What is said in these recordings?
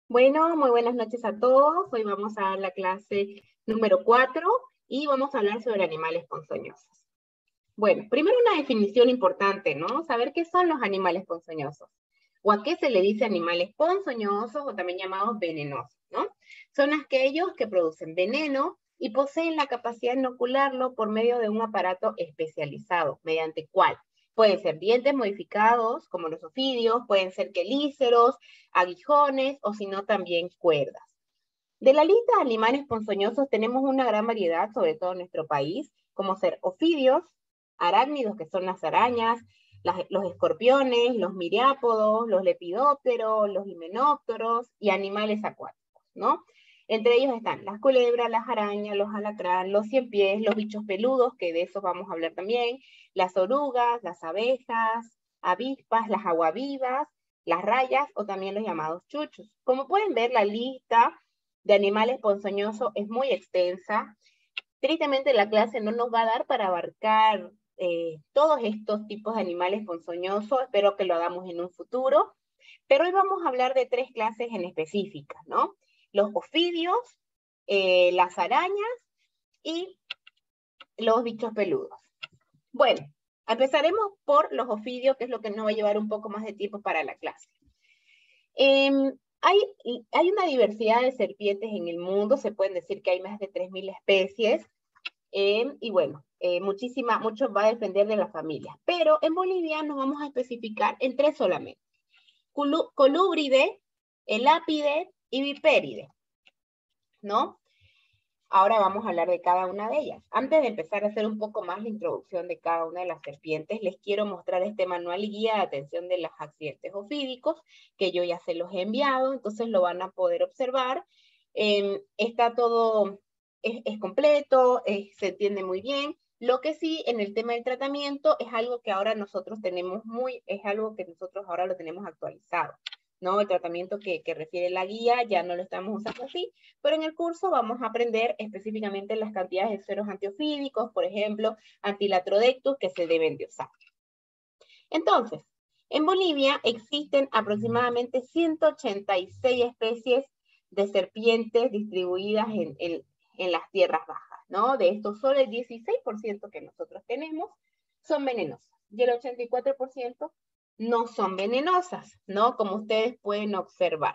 Bueno, muy buenas noches a todos. Hoy vamos a dar la clase número 4 y vamos a hablar sobre animales ponzoñosos. Bueno, primero una definición importante, ¿no? Saber qué son los animales ponzoñosos o a qué se le dice animales ponzoñosos o también llamados venenosos, ¿no? Son aquellos que producen veneno y poseen la capacidad de inocularlo por medio de un aparato especializado, mediante cual pueden ser dientes modificados, como los ofidios, pueden ser quelíceros, aguijones o si no también cuerdas. De la lista de animales ponzoñosos tenemos una gran variedad, sobre todo en nuestro país, como ser ofidios, arácnidos, que son las arañas, los escorpiones, los miriápodos, los lepidópteros, los himenópteros y animales acuáticos, ¿no? Entre ellos están las culebras, las arañas, los alacrán, los ciempiés, los bichos peludos, que de eso vamos a hablar también, las orugas, las abejas, avispas, las aguavivas, las rayas o también los llamados chuchos. Como pueden ver, la lista de animales ponzoñosos es muy extensa. Tristemente la clase no nos va a dar para abarcar todos estos tipos de animales ponzoñosos. Espero que lo hagamos en un futuro. Pero hoy vamos a hablar de 3 clases en específicas, ¿no? Los ofidios, las arañas y los bichos peludos. Bueno, empezaremos por los ofidios, que es lo que nos va a llevar un poco más de tiempo para la clase. Hay una diversidad de serpientes en el mundo, se pueden decir que hay más de 3.000 especies, y bueno, mucho va a depender de la familia. Pero en Bolivia nos vamos a especificar en 3 solamente. Colúbride, elápide y vipéride, ¿no? Ahora vamos a hablar de cada una de ellas. Antes de empezar a hacer un poco más la introducción de cada una de las serpientes, les quiero mostrar este manual y guía de atención de los accidentes ofídicos, que yo ya se los he enviado, entonces lo van a poder observar. Está todo, es completo, se entiende muy bien. Lo que sí, en el tema del tratamiento, es algo que ahora nosotros tenemos es algo que nosotros ahora lo tenemos actualizado, ¿no? El tratamiento que refiere la guía ya no lo estamos usando así, pero en el curso vamos a aprender específicamente las cantidades de sueros antiofídicos, por ejemplo, antilatrodectus, que se deben de usar. Entonces, en Bolivia existen aproximadamente 186 especies de serpientes distribuidas en las tierras bajas, ¿no? De estos, solo el 16% que nosotros tenemos son venenosas y el 84% no son venenosas, ¿no? Como ustedes pueden observar.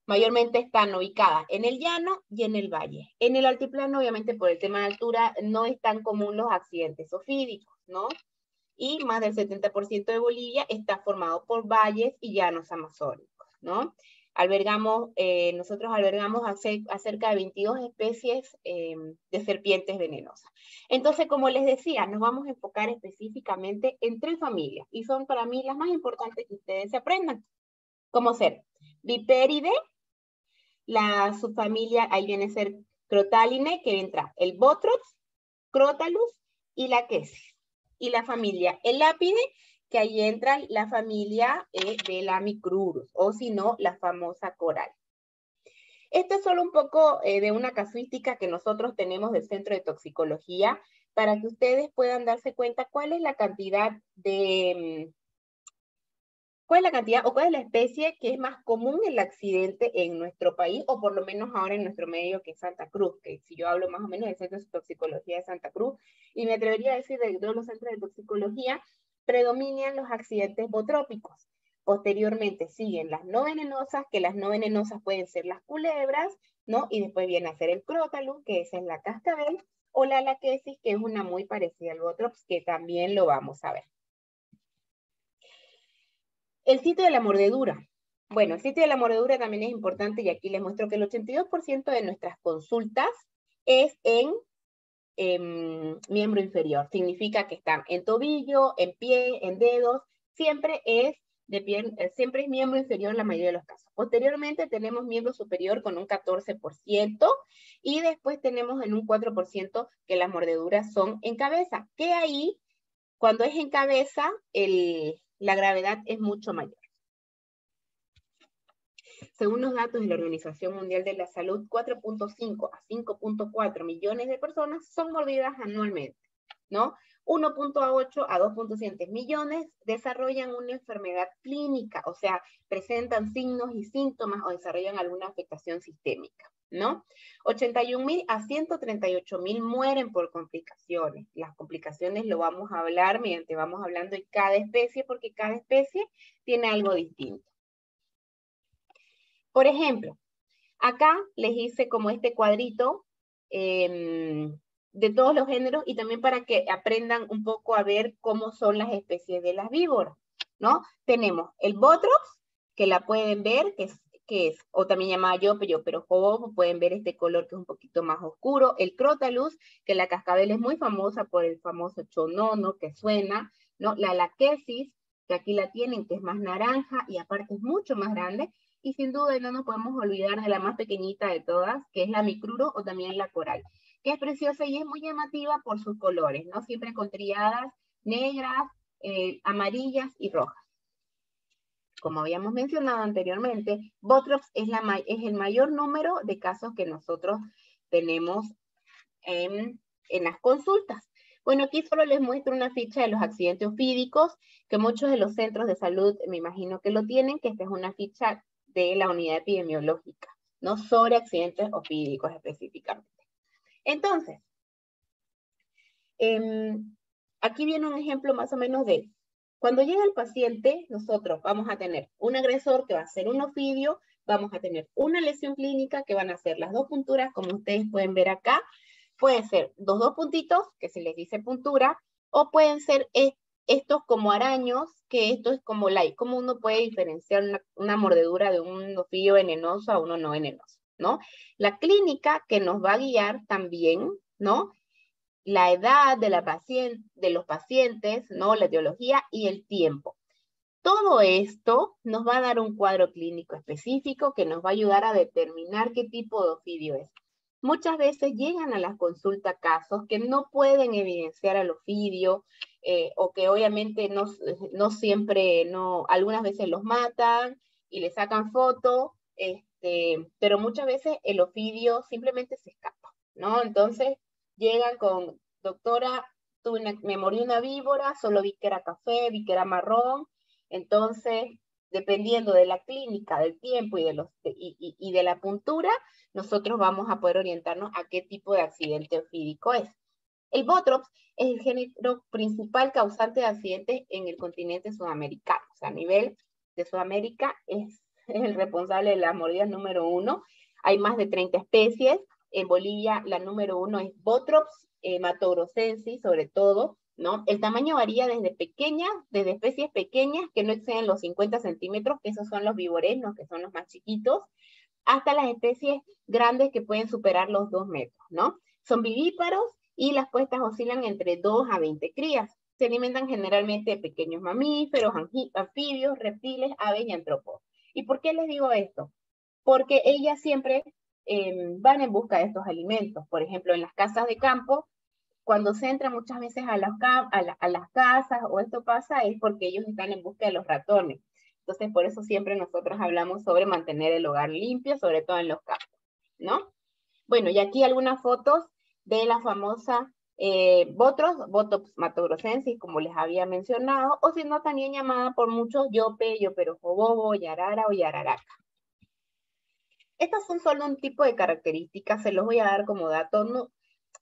Mayormente están ubicadas en el llano y en el valle. En el altiplano, obviamente por el tema de altura, no es tan común los accidentes ofídicos, ¿no? Y más del 70% de Bolivia está formado por valles y llanos amazónicos, ¿no? Nosotros albergamos cerca de 22 especies de serpientes venenosas. Entonces, como les decía, nos vamos a enfocar específicamente en 3 familias, y son para mí las más importantes que ustedes se aprendan, como ser Vipéride, la subfamilia, ahí viene a ser Crotaline, que entra el Botrops, Crotalus y la Quesis. Y la familia Elápide, que ahí entra la familia de la Micrurus, o si no, la famosa coral. Esto es solo un poco de una casuística que nosotros tenemos del Centro de Toxicología, para que ustedes puedan darse cuenta cuál es la cantidad o cuál es la especie que es más común en el accidente en nuestro país, o por lo menos ahora en nuestro medio, que es Santa Cruz, que si yo hablo más o menos del Centro de Toxicología de Santa Cruz, y me atrevería a decir de todos los centros de toxicología, predominan los accidentes botrópicos. Posteriormente siguen las no venenosas, que las no venenosas pueden ser las culebras, ¿no? Y después viene a ser el Crotalus, que esa es la cascabel, o la laquesis, que es una muy parecida al botrops, que también lo vamos a ver. El sitio de la mordedura. Bueno, el sitio de la mordedura también es importante, y aquí les muestro que el 82% de nuestras consultas es en miembro inferior. Significa que están en tobillo, en pie, en dedos. Siempre es miembro inferior en la mayoría de los casos. Posteriormente tenemos miembro superior con un 14%, y después tenemos en un 4% que las mordeduras son en cabeza, que ahí, cuando es en cabeza, la gravedad es mucho mayor. Según los datos de la Organización Mundial de la Salud, 4.5 a 5.4 millones de personas son mordidas anualmente, ¿no? 1.8 a 2.7 millones desarrollan una enfermedad clínica, o sea, presentan signos y síntomas o desarrollan alguna afectación sistémica, ¿no? 81.000 a 138.000 mueren por complicaciones. Las complicaciones lo vamos a hablar vamos hablando de cada especie, porque cada especie tiene algo distinto. Por ejemplo, acá les hice como este cuadrito de todos los géneros y también para que aprendan un poco a ver cómo son las especies de las víboras, ¿no? Tenemos el Botrops, que la pueden ver, que es o también llamada yope, pero jobo, pueden ver este color que es un poquito más oscuro. El Crotalus, que la cascabel es muy famosa por el famoso chonono que suena, ¿no? La Lachesis, que aquí la tienen, que es más naranja y aparte es mucho más grande. Y sin duda no nos podemos olvidar de la más pequeñita de todas, que es la micruro o también la coral, que es preciosa y es muy llamativa por sus colores, ¿no? Siempre con triadas negras, amarillas y rojas. Como habíamos mencionado anteriormente, Botrops es el mayor número de casos que nosotros tenemos en las consultas. Bueno, aquí solo les muestro una ficha de los accidentes ofídicos, que muchos de los centros de salud me imagino que lo tienen, que esta es una ficha de la unidad epidemiológica, ¿no? Sobre accidentes ofídicos específicamente. Entonces, aquí viene un ejemplo más o menos de, cuando llega el paciente, nosotros vamos a tener un agresor que va a ser un ofidio, vamos a tener una lesión clínica que van a ser las dos punturas, como ustedes pueden ver acá. Pueden ser dos puntitos, que se les dice puntura, o pueden ser estos como araños, que esto es como cómo uno puede diferenciar una mordedura de un ofidio venenoso a uno no venenoso, ¿no? La clínica que nos va a guiar también, ¿no? La edad de los pacientes, ¿no? La etiología y el tiempo. Todo esto nos va a dar un cuadro clínico específico que nos va a ayudar a determinar qué tipo de ofidio es. Muchas veces llegan a las consultas casos que no pueden evidenciar al ofidio o que obviamente no siempre, algunas veces los matan y le sacan foto, pero muchas veces el ofidio simplemente se escapa, ¿no? Entonces llegan con, doctora, me morí una víbora, solo vi que era café, vi que era marrón, entonces dependiendo de la clínica, del tiempo y de la puntura, nosotros vamos a poder orientarnos a qué tipo de accidente ofídico es. El Botrops es el género principal causante de accidentes en el continente sudamericano. O sea, a nivel de Sudamérica es el responsable de las mordidas número 1. Hay más de 30 especies. En Bolivia la número 1 es Botrops matogrossensis, sobre todo, ¿no? El tamaño varía desde especies pequeñas que no exceden los 50 centímetros, que esos son los viborenos, que son los más chiquitos, hasta las especies grandes que pueden superar los 2 metros, ¿no? Son vivíparos y las puestas oscilan entre 2 a 20 crías. Se alimentan generalmente de pequeños mamíferos, anfibios, reptiles, aves y artrópodos. ¿Y por qué les digo esto? Porque ellas siempre van en busca de estos alimentos. Por ejemplo, en las casas de campo, cuando se entra muchas veces a las casas o esto pasa es porque ellos están en busca de los ratones. Entonces, por eso siempre nosotros hablamos sobre mantener el hogar limpio, sobre todo en los campos, ¿no? Bueno, y aquí algunas fotos de la famosa Botrops matogrossensis, como les había mencionado, o si no, también llamada por muchos yope, yoperojobobo, yarara o yararaca. Estas son solo un tipo de características, se los voy a dar como dato. No,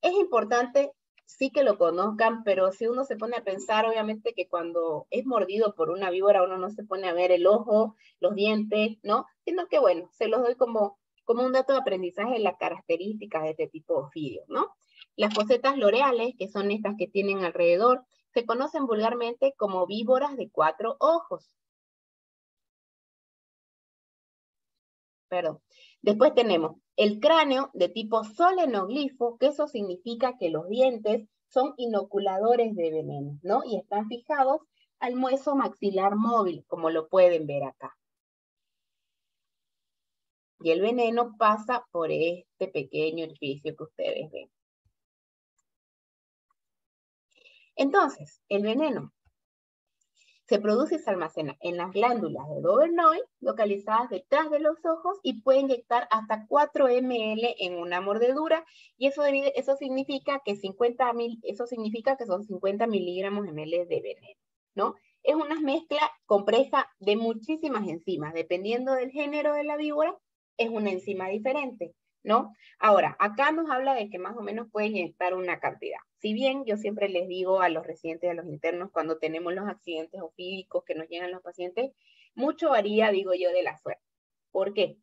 es importante sí que lo conozcan, pero si uno se pone a pensar, obviamente que cuando es mordido por una víbora, uno no se pone a ver el ojo, los dientes, ¿no? Sino que bueno, se los doy como un dato de aprendizaje de las características de este tipo de ofidio, ¿no? Las fosetas loreales, que son estas que tienen alrededor, se conocen vulgarmente como víboras de 4 ojos. Perdón. Después tenemos el cráneo de tipo solenoglifo, que eso significa que los dientes son inoculadores de veneno, ¿no? Y están fijados al hueso maxilar móvil, como lo pueden ver acá. Y el veneno pasa por este pequeño orificio que ustedes ven. Entonces, el veneno. Se produce y se almacena en las glándulas de Dovernoy, localizadas detrás de los ojos, y puede inyectar hasta 4 ml en una mordedura, y eso significa que son 50 miligramos ml de veneno, ¿no? Es una mezcla compleja de muchísimas enzimas. Dependiendo del género de la víbora, es una enzima diferente, ¿no? Ahora, acá nos habla de que más o menos puede inyectar una cantidad. Si bien yo siempre les digo a los residentes, a los internos, cuando tenemos los accidentes ofídicos que nos llegan los pacientes, mucho varía, digo yo, de la suerte. ¿Por qué?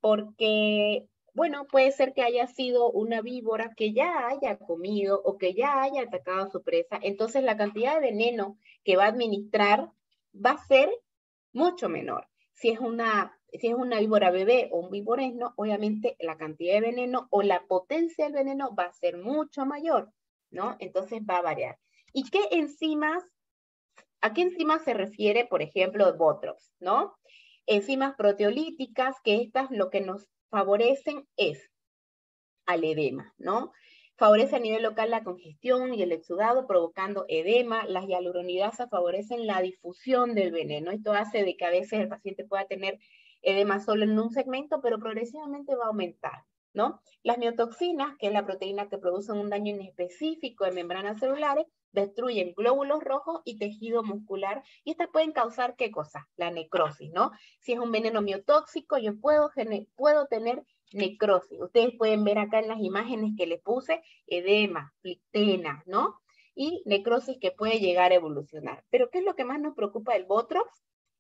Porque, bueno, puede ser que haya sido una víbora que ya haya comido o que ya haya atacado a su presa, entonces la cantidad de veneno que va a administrar va a ser mucho menor. Si es una víbora bebé o un víboresno, obviamente la cantidad de veneno o la potencia del veneno va a ser mucho mayor, ¿no? Entonces va a variar. ¿Y qué enzimas, a qué enzimas se refiere, por ejemplo, Botrox, ¿no? Enzimas proteolíticas, que estas lo que nos favorecen es al edema, ¿no? Favorece a nivel local la congestión y el exudado, provocando edema. Las hialuronidasas favorecen la difusión del veneno. Esto hace de que a veces el paciente pueda tener edema solo en un segmento, pero progresivamente va a aumentar, ¿no? Las miotoxinas, que es la proteína que produce un daño inespecífico en membranas celulares, destruyen glóbulos rojos y tejido muscular, y estas pueden causar, ¿qué cosa? La necrosis, ¿no? Si es un veneno miotóxico, yo puedo tener necrosis. Ustedes pueden ver acá en las imágenes que les puse, edema, flictena, ¿no? Y necrosis que puede llegar a evolucionar. Pero ¿qué es lo que más nos preocupa del Botrox?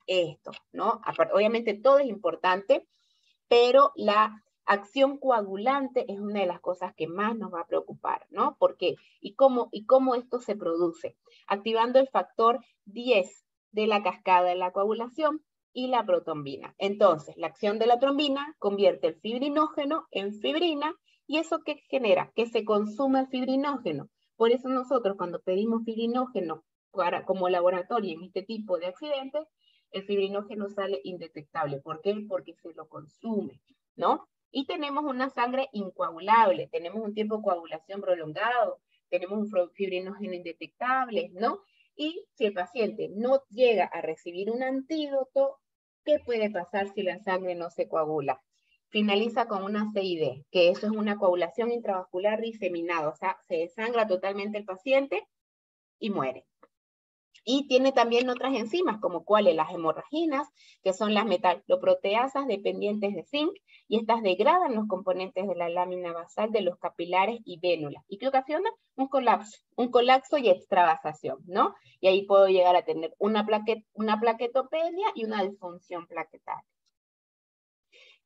Esto, ¿no? Obviamente todo es importante, pero la acción coagulante es una de las cosas que más nos va a preocupar, ¿no? ¿Por qué? ¿Y cómo esto se produce? Activando el factor 10 de la cascada de la coagulación y la protrombina. Entonces, la acción de la trombina convierte el fibrinógeno en fibrina, y ¿eso qué genera? Que se consuma el fibrinógeno. Por eso nosotros cuando pedimos fibrinógeno como laboratorio en este tipo de accidentes, el fibrinógeno sale indetectable. ¿Por qué? Porque se lo consume, ¿no? Y tenemos una sangre incoagulable, tenemos un tiempo de coagulación prolongado, tenemos un fibrinógeno indetectable, ¿no? Y si el paciente no llega a recibir un antídoto, ¿qué puede pasar si la sangre no se coagula? Finaliza con una CID, que eso es una coagulación intravascular diseminada, o sea, se desangra totalmente el paciente y muere. Y tiene también otras enzimas, como cuáles, las hemorraginas, que son las metaloproteasas dependientes de zinc, y estas degradan los componentes de la lámina basal de los capilares y vénulas, y que ocasiona un colapso y extravasación, ¿no? Y ahí puedo llegar a tener una plaquetopenia y una disfunción plaquetaria.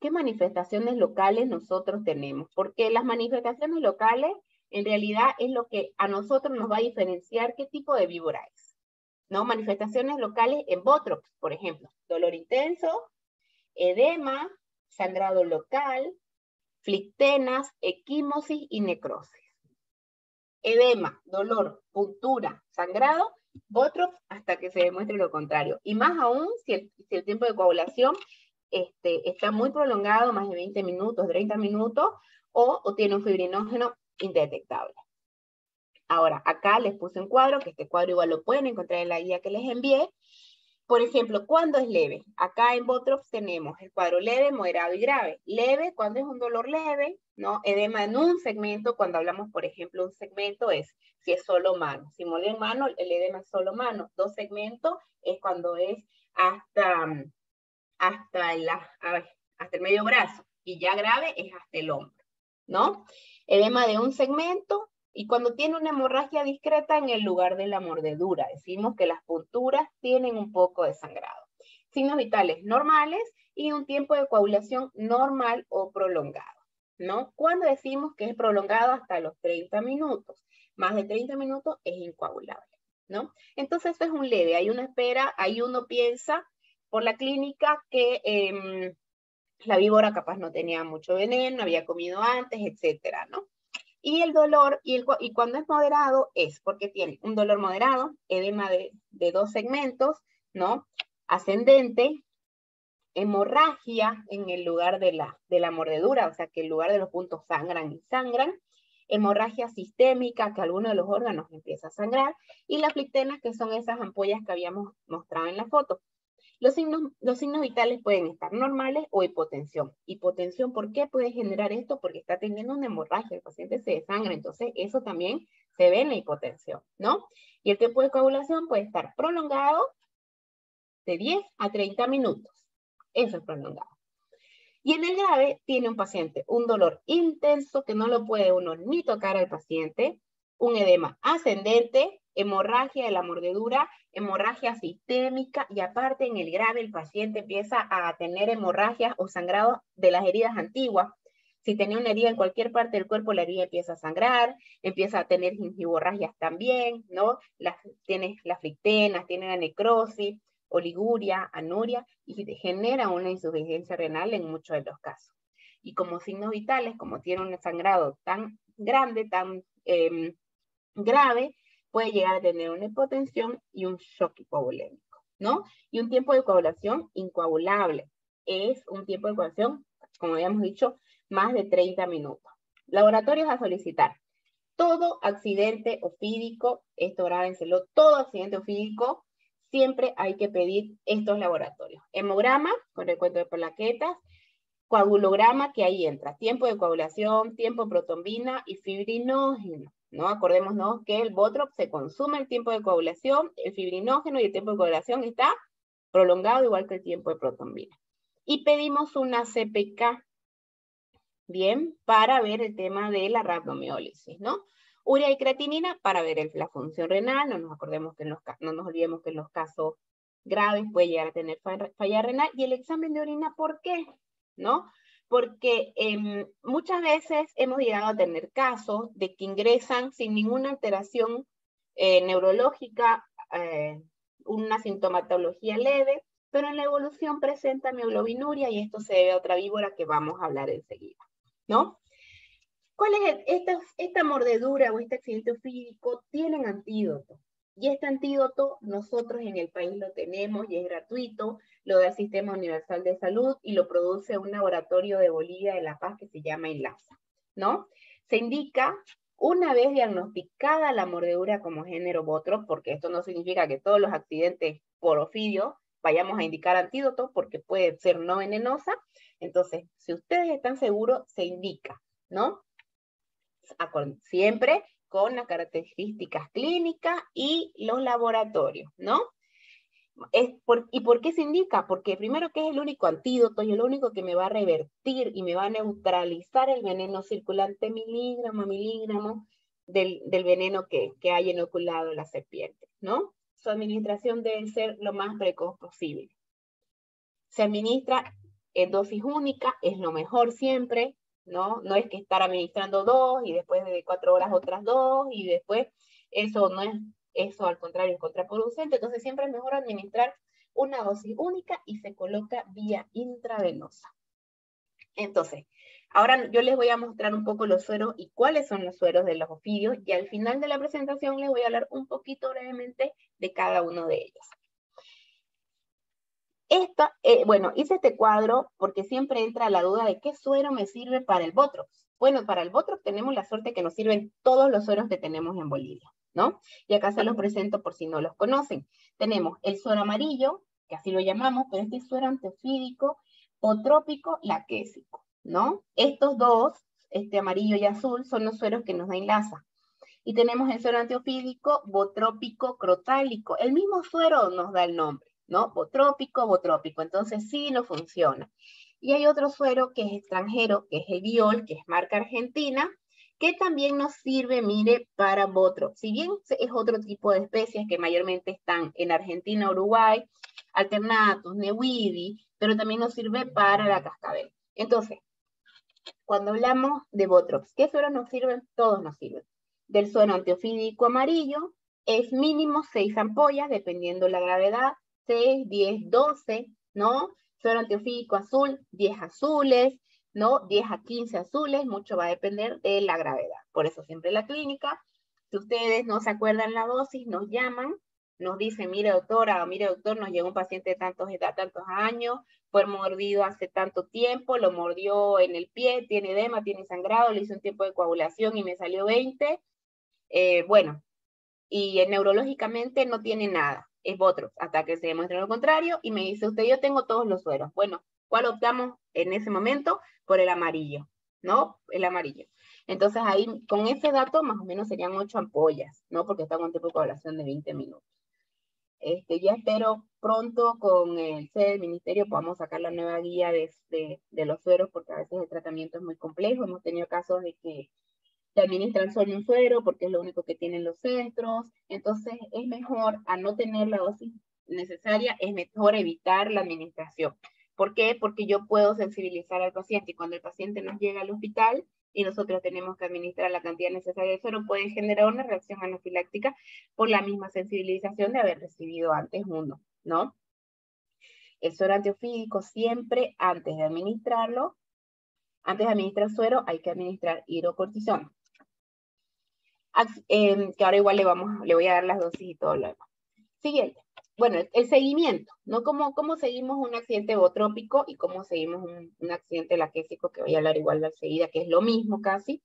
¿Qué manifestaciones locales nosotros tenemos? Porque las manifestaciones locales, en realidad, es lo que a nosotros nos va a diferenciar qué tipo de víbora es, ¿no? Manifestaciones locales en Botrox, por ejemplo, dolor intenso, edema, sangrado local, flictenas, equimosis y necrosis. Edema, dolor, puntura, sangrado, Botrox hasta que se demuestre lo contrario. Y más aún si el tiempo de coagulación está muy prolongado, más de 20 minutos, 30 minutos, o tiene un fibrinógeno indetectable. Ahora, acá les puse un cuadro, que este cuadro igual lo pueden encontrar en la guía que les envié. Por ejemplo, ¿cuándo es leve? Acá en Botrox tenemos el cuadro leve, moderado y grave. Leve, cuando es un dolor leve, ¿no? Edema en un segmento, cuando hablamos, por ejemplo, un segmento es si es solo mano. Si muerde en mano, el edema es solo mano. 2 segmentos es cuando es hasta el medio brazo. Y ya grave es hasta el hombro, ¿no? Edema de un segmento. Y cuando tiene una hemorragia discreta en el lugar de la mordedura, decimos que las punturas tienen un poco de sangrado. Signos vitales normales y un tiempo de coagulación normal o prolongado, ¿no? Cuando decimos que es prolongado hasta los 30 minutos, más de 30 minutos es incoagulable, ¿no? Entonces eso es un leve, hay una espera, ahí uno piensa por la clínica que la víbora capaz no tenía mucho veneno, había comido antes, etcétera, ¿no? Y el dolor, y cuando es moderado, es porque tiene un dolor moderado, edema de 2 segmentos, ¿no? Ascendente, hemorragia en el lugar de la mordedura, o sea que el lugar de los puntos sangran y sangran, hemorragia sistémica, que alguno de los órganos empieza a sangrar, y las flictenas, que son esas ampollas que habíamos mostrado en la foto. Los signos vitales pueden estar normales o hipotensión. Hipotensión, ¿por qué puede generar esto? Porque está teniendo una hemorragia, el paciente se desangra, entonces eso también se ve en la hipotensión, ¿no? Y el tiempo de coagulación puede estar prolongado de 10 a 30 minutos. Eso es prolongado. Y en el grave tiene un paciente un dolor intenso que no lo puede uno ni tocar al paciente, un edema ascendente, hemorragia de la mordedura, hemorragia sistémica, y aparte en el grave el paciente empieza a tener hemorragias o sangrados de las heridas antiguas. Si tenía una herida en cualquier parte del cuerpo, la herida empieza a sangrar, empieza a tener gingivorragias también, ¿no? Tiene las flictenas, tiene la necrosis, oliguria, anuria, y genera una insuficiencia renal en muchos de los casos. Y como signos vitales, como tiene un sangrado tan grande, tan grave, puede llegar a tener una hipotensión y un shock hipovolémico, ¿no? Y un tiempo de coagulación incoagulable. Es un tiempo de coagulación, como habíamos dicho, más de 30 minutos. Laboratorios a solicitar. Todo accidente ofídico, esto grábenselo, todo accidente ofídico, siempre hay que pedir estos laboratorios. Hemograma, con recuento de plaquetas, coagulograma, que ahí entra, tiempo de coagulación, tiempo de protombina y fibrinógeno, ¿no? Acordémonos que el Botrop se consume el tiempo de coagulación, el fibrinógeno y el tiempo de coagulación está prolongado igual que el tiempo de protombina. Y pedimos una CPK, bien, para ver el tema de la rhabdomiólisis, ¿no? Urea y creatinina para ver la función renal, no nos olvidemos que en los casos graves puede llegar a tener falla renal, y el examen de orina, ¿por qué? ¿No? Porque muchas veces hemos llegado a tener casos de que ingresan sin ninguna alteración neurológica, una sintomatología leve, pero en la evolución presenta mioglobinuria, y esto se debe a otra víbora que vamos a hablar enseguida, ¿no? ¿Cuál es esta mordedura o este accidente ofídico? Tienen antídoto. Y este antídoto nosotros en el país lo tenemos y es gratuito, lo da el Sistema Universal de Salud y lo produce un laboratorio de Bolivia de La Paz que se llama INLASA, ¿no? Se indica una vez diagnosticada la mordedura como género Botrop, porque esto no significa que todos los accidentes por ofidio vayamos a indicar antídoto, porque puede ser no venenosa. Entonces, si ustedes están seguros, se indica, ¿no? Siempre con las características clínicas y los laboratorios, ¿no? ¿Y por qué se indica? Porque primero que es el único antídoto y el único que me va a revertir y me va a neutralizar el veneno circulante miligramo a miligramo del veneno que hay inoculado en la serpiente, ¿no? Su administración debe ser lo más precoz posible. Se administra en dosis única, es lo mejor siempre, ¿no? No es que estar administrando 2 y después de 4 horas otras 2 y después eso no es, eso al contrario es contraproducente. Entonces siempre es mejor administrar una dosis única y se coloca vía intravenosa. Entonces, ahora yo les voy a mostrar un poco los sueros y cuáles son los sueros de los ofidios, y al final de la presentación les voy a hablar un poquito brevemente de cada uno de ellos. Bueno, hice este cuadro porque siempre entra la duda de qué suero me sirve para el Botrop. Bueno, para el Botrop tenemos la suerte que nos sirven todos los sueros que tenemos en Bolivia, ¿no? Y acá se los presento por si no los conocen. Tenemos el suero amarillo, que así lo llamamos, pero este es suero antiofídico, botrópico, laquésico, ¿no? Estos dos, este amarillo y azul, son los sueros que nos da INLASA. Y tenemos el suero antiofídico, botrópico, crotálico. El mismo suero nos da el nombre, ¿no? Botrópico, botrópico. Entonces sí no funciona. Y hay otro suero que es extranjero, que es el Biol, que es marca argentina, que también nos sirve, mire, para Botrop. Si bien es otro tipo de especies que mayormente están en Argentina, Uruguay, Alternatus, Newidi, pero también nos sirve para la cascabel. Entonces, cuando hablamos de Botrops, ¿qué sueros nos sirven? Todos nos sirven. Del suero antiofídico amarillo es mínimo 6 ampollas, dependiendo la gravedad, 6, 10, 12, ¿no? Suero antiofídico azul, 10 azules, ¿no? 10 a 15 azules, mucho va a depender de la gravedad. Por eso siempre la clínica, si ustedes no se acuerdan la dosis, nos llaman, nos dice, mire doctora, o mire doctor, nos llegó un paciente de tantos años, fue mordido hace tanto tiempo, lo mordió en el pie, tiene edema, tiene sangrado, le hice un tiempo de coagulación y me salió 20. Bueno, y neurológicamente no tiene nada, es Botrops, hasta que se demuestre lo contrario, y me dice usted, yo tengo todos los sueros. Bueno, ¿cuál optamos en ese momento? Por el amarillo, ¿no? El amarillo. Entonces ahí, con ese dato, más o menos serían 8 ampollas, ¿no? Porque está con un tiempo de coagulación de 20 minutos. Ya espero pronto con el sede del ministerio podamos sacar la nueva guía de los sueros, porque a veces el tratamiento es muy complejo. Hemos tenido casos de que te administran solo un suero porque es lo único que tienen los centros. Entonces es mejor, a no tener la dosis necesaria, es mejor evitar la administración. ¿Por qué? Porque yo puedo sensibilizar al paciente, y cuando el paciente nos llega al hospital y nosotros tenemos que administrar la cantidad necesaria de suero, puede generar una reacción anafiláctica por la misma sensibilización de haber recibido antes uno, ¿no? El suero antiofídico siempre, antes de administrar suero, hay que administrar hidrocortisona. Que ahora igual le voy a dar las dosis y todo lo demás. Siguiente. Bueno, el seguimiento, ¿no? ¿Cómo seguimos un accidente botrópico y cómo seguimos un accidente laquésico, que voy a hablar igual enseguida, que es lo mismo casi?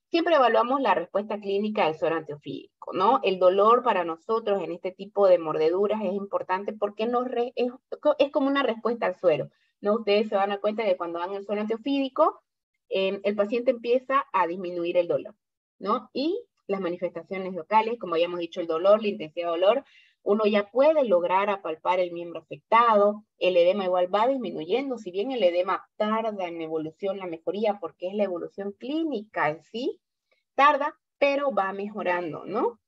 Siempre evaluamos la respuesta clínica del suero antiofídico, ¿no? El dolor para nosotros en este tipo de mordeduras es importante porque es como una respuesta al suero, ¿no? Ustedes se van a dar cuenta de que cuando dan el suero antiofídico, el paciente empieza a disminuir el dolor, ¿no? Y las manifestaciones locales, como habíamos dicho, el dolor, la intensidad de dolor, uno ya puede lograr apalpar el miembro afectado, el edema igual va disminuyendo, si bien el edema tarda en evolución la mejoría, porque es la evolución clínica en sí, tarda, pero va mejorando, ¿no?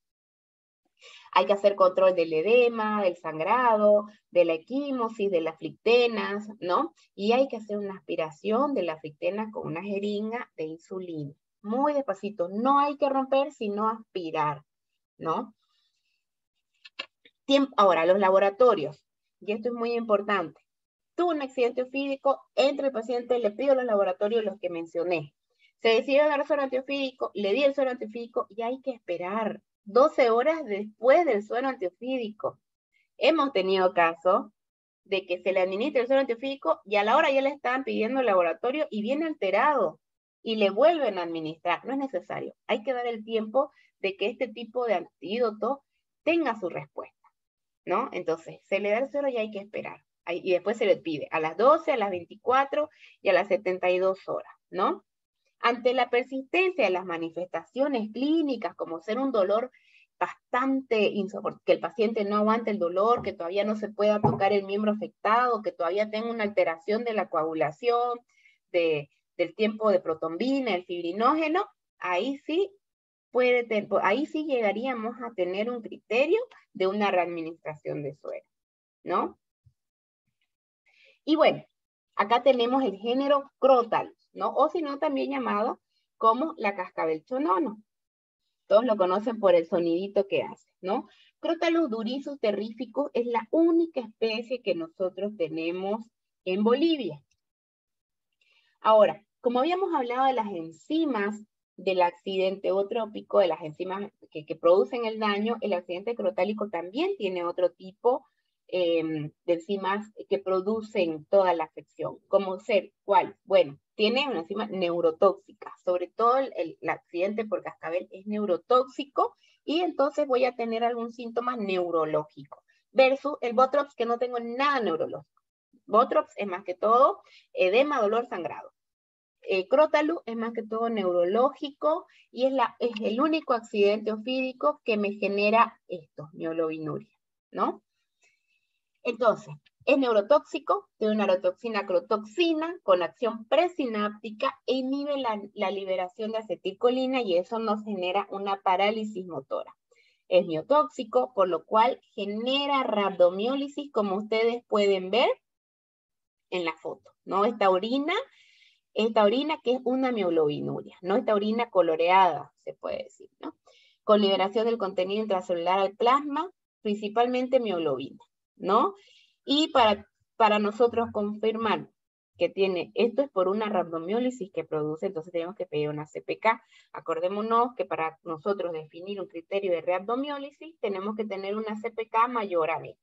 Hay que hacer control del edema, del sangrado, de la equimosis, de las flictenas, ¿no? Y hay que hacer una aspiración de la flictena con una jeringa de insulina. Muy despacito, no hay que romper, sino aspirar, ¿no? Ahora, los laboratorios, y esto es muy importante. Tuvo un accidente ofídico, entra el paciente, le pido los laboratorios los que mencioné. Se decide dar suero antiofídico, le di el suero antiofídico y hay que esperar 12 horas después del suero antiofídico. Hemos tenido casos de que se le administra el suero antiofídico y a la hora ya le estaban pidiendo el laboratorio y viene alterado y le vuelven a administrar. No es necesario. Hay que dar el tiempo de que este tipo de antídoto tenga su respuesta, ¿no? Entonces, se le da el suero y hay que esperar. Y después se le pide a las 12, a las 24 y a las 72 horas, ¿no? Ante la persistencia de las manifestaciones clínicas, como ser un dolor bastante insoportable, que el paciente no aguante el dolor, que todavía no se pueda tocar el miembro afectado, que todavía tenga una alteración de la coagulación, del tiempo de protombina, el fibrinógeno, ahí sí llegaríamos a tener un criterio de una readministración de suero, ¿no? Y bueno, acá tenemos el género Crotalus, ¿no? O si no, también llamado como la cascabel chonono. Todos lo conocen por el sonidito que hace, ¿no? Crotalus durisus terrificus es la única especie que nosotros tenemos en Bolivia. Ahora, como habíamos hablado de las enzimas del accidente eutrópico, de las enzimas que producen el daño, el accidente crotálico también tiene otro tipo de enzimas que producen toda la afección. ¿Cómo ser? ¿Cuál? Bueno, tiene una enzima neurotóxica, sobre todo el accidente por cascabel es neurotóxico y entonces voy a tener algún síntoma neurológico. Versus el Botrops, que no tengo nada neurológico. Botrops es más que todo edema, dolor, sangrado. Crotalus es más que todo neurológico y es el único accidente ofídico que me genera esto, mioglobinuria, ¿no? Entonces, es neurotóxico, tiene una neurotoxina crotoxina con acción presináptica e inhibe la liberación de acetilcolina y eso nos genera una parálisis motora. Es miotóxico, por lo cual genera rhabdomiólisis, como ustedes pueden ver en la foto, ¿no? Esta orina que es una mioglobinuria, ¿no? Esta orina coloreada, se puede decir, ¿no? Con liberación del contenido intracelular al plasma, principalmente mioglobina, ¿no? Y para nosotros confirmar que tiene, esto es por una rhabdomiólisis que produce, entonces tenemos que pedir una CPK. Acordémonos que para nosotros definir un criterio de rhabdomiólisis, tenemos que tener una CPK mayor a 1000.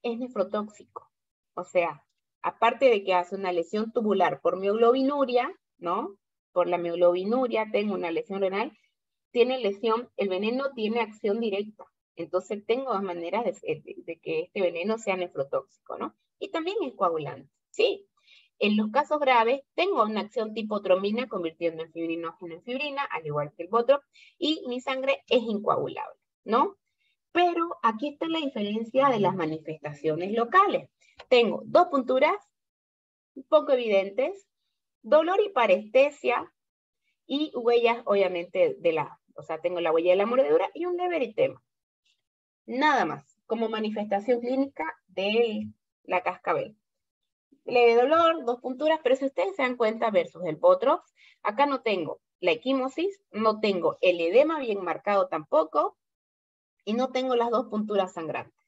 Es nefrotóxico, o sea, aparte de que hace una lesión tubular por mioglobinuria, ¿no? Por la mioglobinuria tengo una lesión renal, tiene lesión, el veneno tiene acción directa. Entonces tengo dos maneras de que este veneno sea nefrotóxico, ¿no? Y también es coagulante, ¿sí? En los casos graves, tengo una acción tipo trombina convirtiendo el fibrinógeno en fibrina, al igual que el Botox, y mi sangre es incoagulable, ¿no? Pero aquí está la diferencia de las manifestaciones locales. Tengo dos punturas un poco evidentes, dolor y parestesia, y huellas, obviamente, o sea, tengo la huella de la mordedura y un leve eritema. Nada más, como manifestación clínica de la cascabel. Leve dolor, dos punturas, pero si ustedes se dan cuenta versus el Botox, acá no tengo la equimosis, no tengo el edema bien marcado tampoco, y no tengo las dos punturas sangrantes,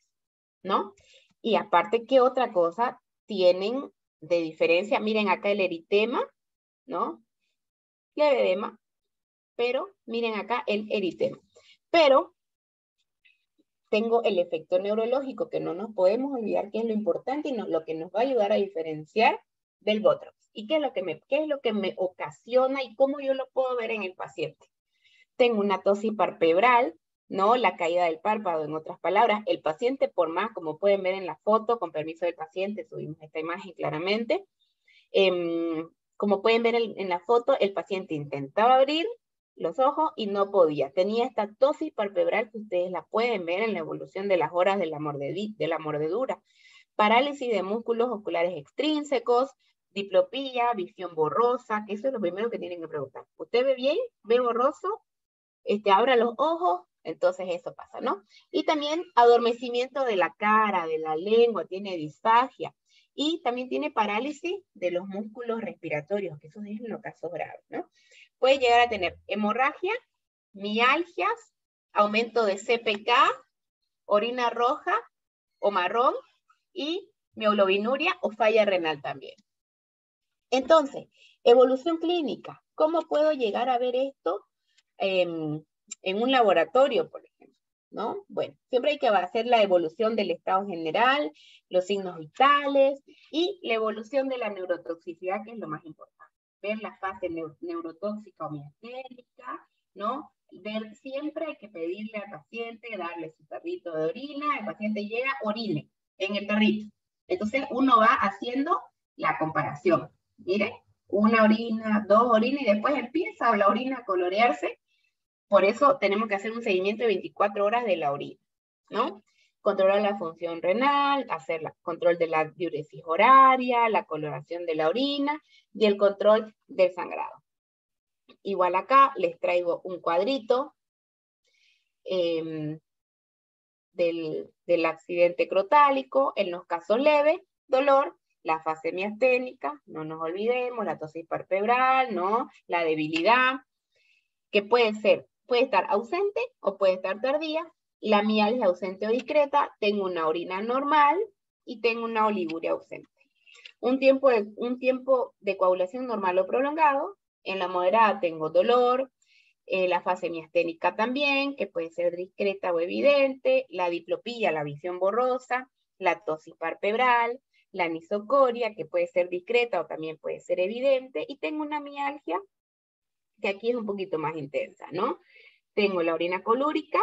¿no? Y aparte, ¿qué otra cosa tienen de diferencia? Miren acá el eritema, ¿no? Leve edema, pero miren acá el eritema. Pero tengo el efecto neurológico, que no nos podemos olvidar que es lo importante y lo que nos va a ayudar a diferenciar del Botox. ¿Y qué es lo que me ocasiona y cómo yo lo puedo ver en el paciente? Tengo una tosis palpebral, ¿no? La caída del párpado, en otras palabras. El paciente, por más, como pueden ver en la foto, con permiso del paciente, subimos esta imagen claramente. Como pueden ver en la foto, el paciente intentaba abrir los ojos y no podía. Tenía esta tosis palpebral que ustedes la pueden ver en la evolución de las horas de la mordedura. Parálisis de músculos oculares extrínsecos, diplopía, visión borrosa, que eso es lo primero que tienen que preguntar. ¿Usted ve bien? ¿Ve borroso? Abra los ojos, entonces eso pasa, ¿no? Y también adormecimiento de la cara, de la lengua, tiene disfagia. Y también tiene parálisis de los músculos respiratorios, que eso es en los casos graves, ¿no? Puede llegar a tener hemorragia, mialgias, aumento de CPK, orina roja o marrón y mioglobinuria o falla renal también. Entonces, evolución clínica. ¿Cómo puedo llegar a ver esto en un laboratorio, por ejemplo? ¿No? Bueno, siempre hay que hacer la evolución del estado general, los signos vitales y la evolución de la neurotoxicidad, que es lo más importante. Ver la fase neurotóxica o miasténica, ¿no? Ver, siempre hay que pedirle al paciente, darle su tarrito de orina, el paciente llega, orine en el tarrito. Entonces uno va haciendo la comparación. Mire, una orina, dos orinas y después empieza la orina a colorearse. Por eso tenemos que hacer un seguimiento de 24 horas de la orina, ¿no? Controlar la función renal, hacer el control de la diuresis horaria, la coloración de la orina y el control del sangrado. Igual acá les traigo un cuadrito del accidente crotálico. En los casos leves, dolor, la fase miasténica, no nos olvidemos, la tosis palpebral, ¿no? La debilidad, que puede estar ausente o puede estar tardía. La mialgia ausente o discreta, tengo una orina normal y tengo una oliguria ausente. Un tiempo de coagulación normal o prolongado. En la moderada tengo dolor, la fase miasténica también, que puede ser discreta o evidente, la diplopía, la visión borrosa, la tosis palpebral, la anisocoria, que puede ser discreta o también puede ser evidente, y tengo una mialgia, que aquí es un poquito más intensa, ¿no? Tengo la orina colúrica,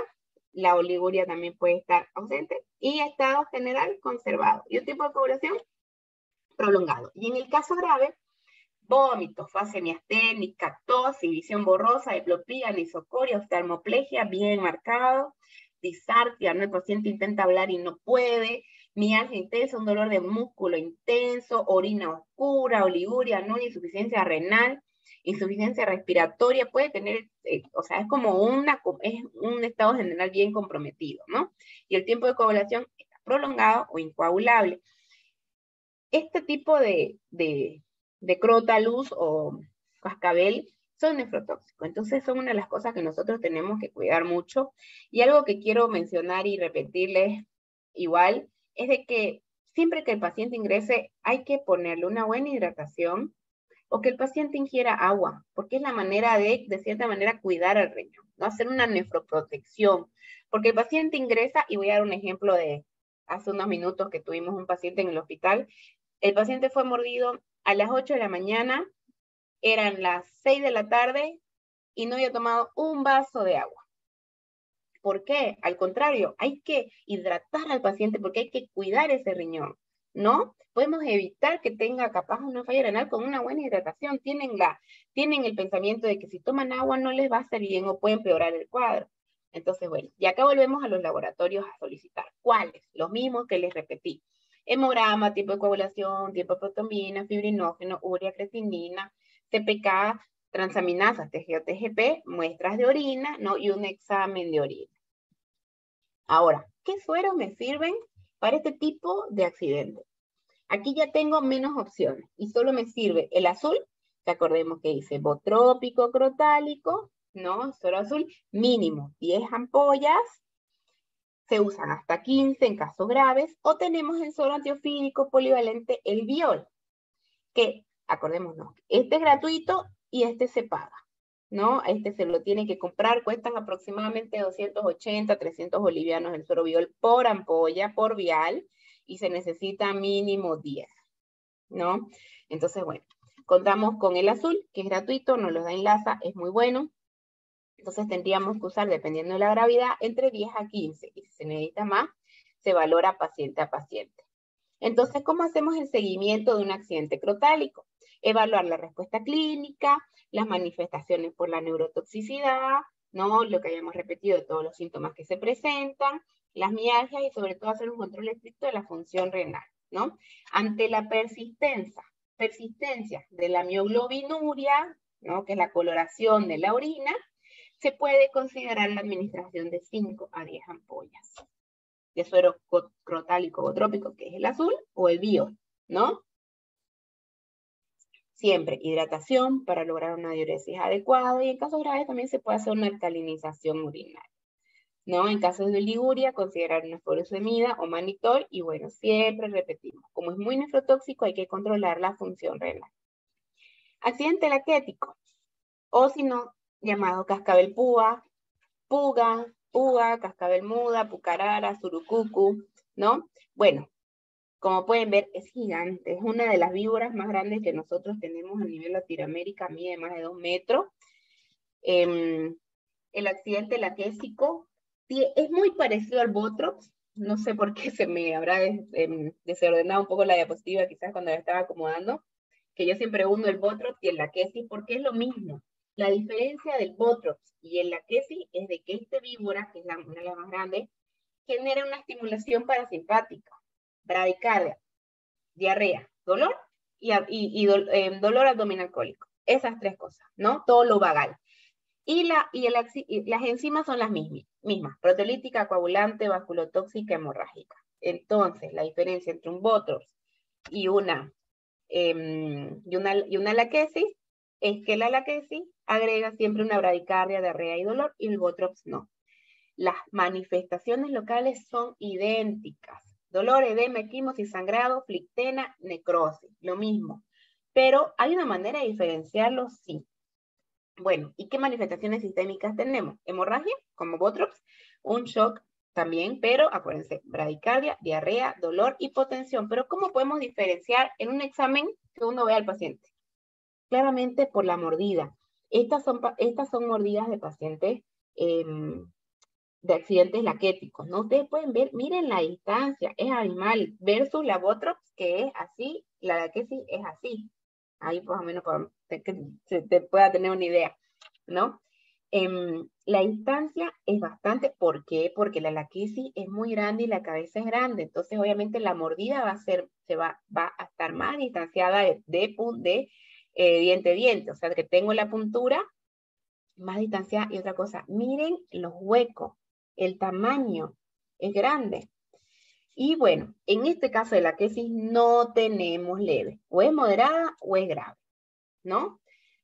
la oliguria también puede estar ausente, y estado general conservado, y un tipo de coagulación prolongado. Y en el caso grave, vómitos, fase miasténica, tos y visión borrosa, diplopía, anisocoria, oftalmoplegia bien marcado, disartria, ¿no? El paciente intenta hablar y no puede, mialgia intensa, un dolor de músculo intenso, orina oscura, oliguria, ¿no? Insuficiencia renal, insuficiencia respiratoria, puede tener, o sea, es como es un estado general bien comprometido, ¿no? Y el tiempo de coagulación está prolongado o incoagulable. Este tipo de crotalus o cascabel son nefrotóxicos. Entonces son una de las cosas que nosotros tenemos que cuidar mucho. Y algo que quiero mencionar y repetirles igual es de que siempre que el paciente ingrese hay que ponerle una buena hidratación o que el paciente ingiera agua, porque es la manera de cierta manera, cuidar al riñón, ¿no? Hacer una nefroprotección, porque el paciente ingresa, y voy a dar un ejemplo de hace unos minutos que tuvimos un paciente en el hospital. El paciente fue mordido a las 8 de la mañana, eran las 6 de la tarde y no había tomado un vaso de agua. ¿Por qué? Al contrario, hay que hidratar al paciente porque hay que cuidar ese riñón, ¿no? Podemos evitar que tenga capaz una falla renal con una buena hidratación. Tienen el pensamiento de que si toman agua no les va a hacer bien o puede empeorar el cuadro. Entonces, bueno, y acá volvemos a los laboratorios a solicitar. ¿Cuáles? Los mismos que les repetí. Hemograma, tipo de coagulación, tipo de protomina, fibrinógeno, urea, creatinina, CPK, transaminasas, TGO-TGP, muestras de orina, ¿no? Y un examen de orina. Ahora, ¿qué sueros me sirven para este tipo de accidente? Aquí ya tengo menos opciones y solo me sirve el azul, que acordemos que dice botrópico crotálico, ¿no? Suero azul, mínimo 10 ampollas, se usan hasta 15 en casos graves, o tenemos el suero antiofídico polivalente, el Biol, que, acordémonos, este es gratuito y este se paga, ¿no? Este se lo tienen que comprar, cuestan aproximadamente 280, 300 bolivianos el suero Biol por ampolla, por vial, y se necesita mínimo 10, ¿no? Entonces, bueno, contamos con el azul, que es gratuito, nos lo da en LASA, es muy bueno. Entonces tendríamos que usar, dependiendo de la gravedad, entre 10 a 15, y si se necesita más, se valora paciente a paciente. Entonces, ¿cómo hacemos el seguimiento de un accidente crotálico? Evaluar la respuesta clínica, las manifestaciones por la neurotoxicidad, ¿no? Lo que hayamos repetido de todos los síntomas que se presentan, las mialgias y sobre todo hacer un control estricto de la función renal, ¿no? Ante la persistencia de la mioglobinuria, ¿no? Que es la coloración de la orina, se puede considerar la administración de 5 a 10 ampollas de suero crotálico o trópico, que es el azul, o el Biol, ¿no? Siempre hidratación para lograr una diuresis adecuada, y en casos graves también se puede hacer una alcalinización urinaria, ¿no? En casos de oliguria, considerar una furosemida o mannitol, y bueno, siempre repetimos, como es muy nefrotóxico, hay que controlar la función renal. Accidente laquético, o si no, llamado cascabel puga, cascabel muda, pucarara, surucucu, ¿no? Bueno, como pueden ver, es gigante. Es una de las víboras más grandes que nosotros tenemos a nivel Latinoamérica, mide más de 2 metros. El accidente laquésico es muy parecido al Botrops. No sé por qué se me habrá desordenado un poco la diapositiva, quizás cuando la estaba acomodando, que yo siempre uno el Botrops y el laquesis, porque es lo mismo. La diferencia del Botrops y el laquesis es de que esta víbora, que es una de las más grandes, genera una estimulación parasimpática, bradicardia, diarrea, dolor y dolor abdominal cólico. Esas tres cosas, ¿no? Todo lo vagal. Y las enzimas son las mismas, proteolítica, coagulante, vasculotóxica, hemorrágica. Entonces, la diferencia entre un Botrops y una laquesis es que la laquesis agrega siempre una bradicardia, diarrea y dolor, y el Botrops no. Las manifestaciones locales son idénticas. Dolor, edema, equimosis, sangrado, flictena, necrosis, lo mismo. Pero hay una manera de diferenciarlos, sí. Bueno, ¿y qué manifestaciones sistémicas tenemos? Hemorragia, como Botrops, un shock también, pero acuérdense, bradicardia, diarrea, dolor, hipotensión. Pero ¿cómo podemos diferenciar en un examen que uno ve al paciente? Claramente por la mordida. Estas son mordidas de pacientes de accidentes laquéticos, ¿no? Ustedes pueden ver, miren la distancia, es animal, versus la Botrops, que es así, la laquesis es así. Ahí más o menos que se te pueda tener una idea, ¿no? La distancia es bastante, ¿por qué? Porque la laquesis es muy grande y la cabeza es grande, entonces obviamente la mordida va a estar más distanciada de diente a diente, o sea que tengo la puntura más distanciada. Y otra cosa, miren los huecos, el tamaño es grande. Y bueno, en este caso de la laquesis no tenemos leve, o es moderada o es grave, ¿no?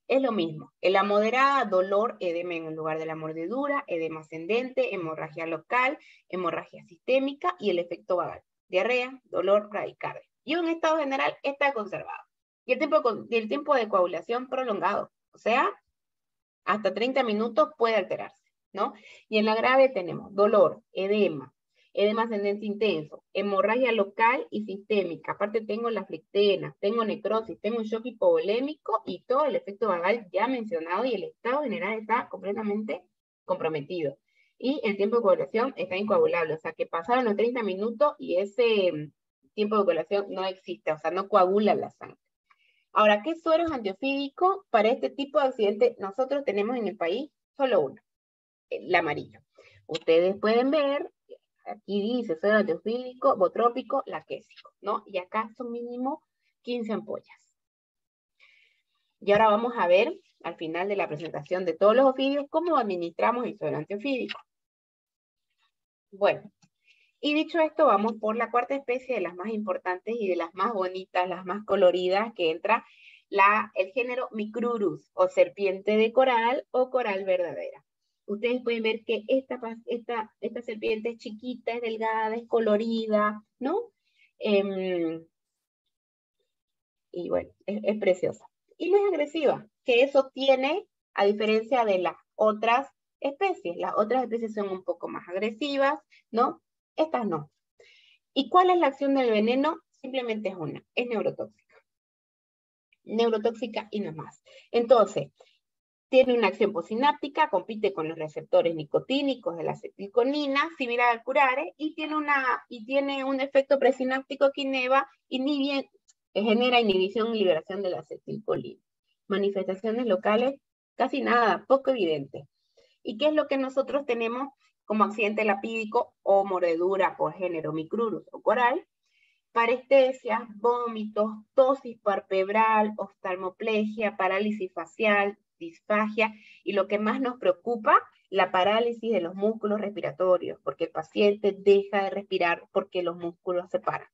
Es lo mismo. En la moderada, dolor, edema en el lugar de la mordedura, edema ascendente, hemorragia local, hemorragia sistémica y el efecto vagal. diarrea, dolor, bradicardia. Y un estado general está conservado. Y el tiempo de coagulación prolongado, o sea, hasta 30 minutos puede alterarse, ¿no? Y en la grave tenemos dolor, edema ascendente intenso, hemorragia local y sistémica. Aparte tengo la flectena, tengo necrosis, tengo un shock hipovolémico y todo el efecto vagal ya mencionado y el estado general está completamente comprometido. Y el tiempo de coagulación está incoagulable, o sea que pasaron los 30 minutos y ese tiempo de coagulación no existe, o sea, no coagula la sangre. Ahora, ¿qué suero es antiofídico? Para este tipo de accidente, nosotros tenemos en el país solo uno, el amarillo. Ustedes pueden ver, aquí dice suero antiofídico, botrópico, laquésico, ¿no? Y acá son mínimo 15 ampollas. Y ahora vamos a ver, al final de la presentación de todos los ofidios, cómo administramos el suero antiofídico. Bueno, y dicho esto, vamos por la cuarta especie de las más importantes y de las más bonitas, las más coloridas, que entra el género Micrurus, o serpiente de coral o coral verdadera. Ustedes pueden ver que esta serpiente es chiquita, es delgada, es colorida, ¿no? Y bueno, es preciosa. Y no es agresiva, que eso tiene, a diferencia de las otras especies. Las otras especies son un poco más agresivas, ¿no? Estas no. ¿Y cuál es la acción del veneno? Simplemente es una, es neurotóxica. Neurotóxica y no más. Entonces, tiene una acción posináptica, compite con los receptores nicotínicos de la acetilcolina, similar al curare, y tiene un efecto presináptico que genera inhibición y liberación de la acetilcolina. Manifestaciones locales, casi nada, poco evidente. ¿Y qué es lo que nosotros tenemos como accidente lapídico o mordedura por género Micrurus o coral? Parestesias, vómitos, tosis palpebral, oftalmoplegia, parálisis facial, disfagia y lo que más nos preocupa, la parálisis de los músculos respiratorios, porque el paciente deja de respirar porque los músculos se paran.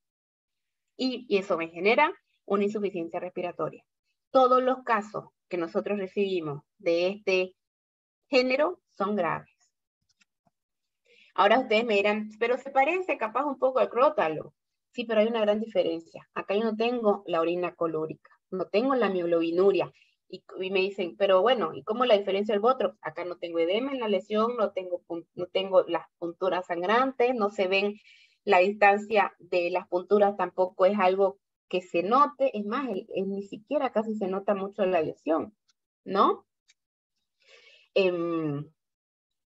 Y eso me genera una insuficiencia respiratoria. Todos los casos que nosotros recibimos de este género son graves. Ahora ustedes me dirán, pero se parece capaz un poco al crótalo. Sí, pero hay una gran diferencia. Acá yo no tengo la orina colúrica, no tengo la mioglobinuria. Y me dicen, pero bueno, ¿y cómo la diferencia del botrox? Acá no tengo edema en la lesión, no tengo las punturas sangrantes, no se ven la distancia de las punturas, tampoco es algo que se note. Es más, ni siquiera casi se nota mucho la lesión, ¿no?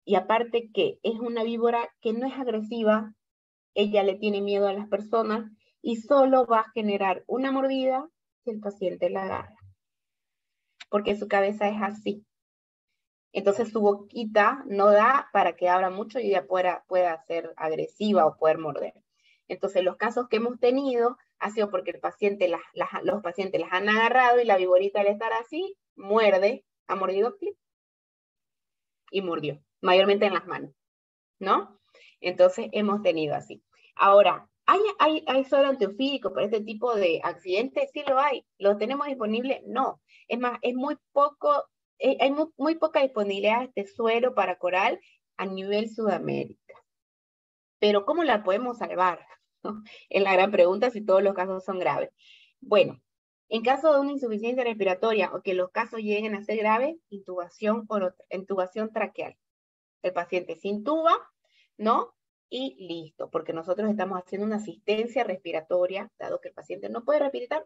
Y aparte que es una víbora que no es agresiva, ella le tiene miedo a las personas y solo va a generar una mordida si el paciente la agarra, porque su cabeza es así. Entonces su boquita no da para que abra mucho y ella pueda ser agresiva o poder morder. Entonces los casos que hemos tenido ha sido porque los pacientes las han agarrado y la víborita al estar así, muerde, ha mordido y mordió, mayormente en las manos, ¿no? Entonces hemos tenido así. Ahora, ¿hay suero antiofídico para este tipo de accidentes? Sí lo hay. ¿Lo tenemos disponible? No. Es más, es muy poco, hay muy poca disponibilidad de este suero para coral a nivel Sudamérica. Pero ¿cómo la podemos salvar? ¿No? Es la gran pregunta si todos los casos son graves. Bueno, en caso de una insuficiencia respiratoria o que los casos lleguen a ser graves, intubación traqueal. El paciente se intuba, ¿no? Y listo, porque nosotros estamos haciendo una asistencia respiratoria, dado que el paciente no puede respirar,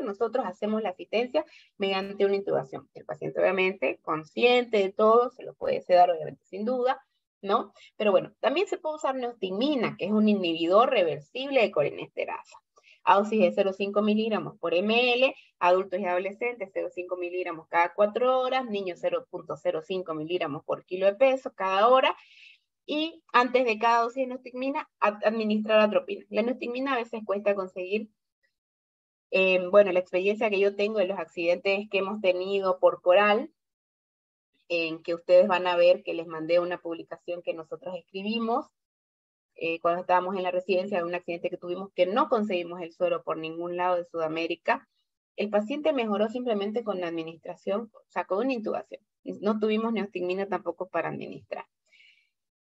nosotros hacemos la asistencia mediante una intubación. El paciente obviamente, consciente de todo, se lo puede sedar obviamente sin duda, ¿no? Pero bueno, también se puede usar neostigmina, que es un inhibidor reversible de colinesterasa. Dosis de 0,5 miligramos por ml, adultos y adolescentes 0,5 miligramos cada 4 horas, niños 0,05 miligramos por kilo de peso cada hora, y antes de cada dosis de neostigmina, administrar atropina. La neostigmina a veces cuesta conseguir. Bueno, la experiencia que yo tengo de los accidentes que hemos tenido por coral, en que ustedes van a ver que les mandé una publicación que nosotros escribimos, cuando estábamos en la residencia de un accidente que tuvimos que no conseguimos el suero por ningún lado de Sudamérica, el paciente mejoró simplemente con la administración, o sea, con una intubación. No tuvimos neostigmina tampoco para administrar.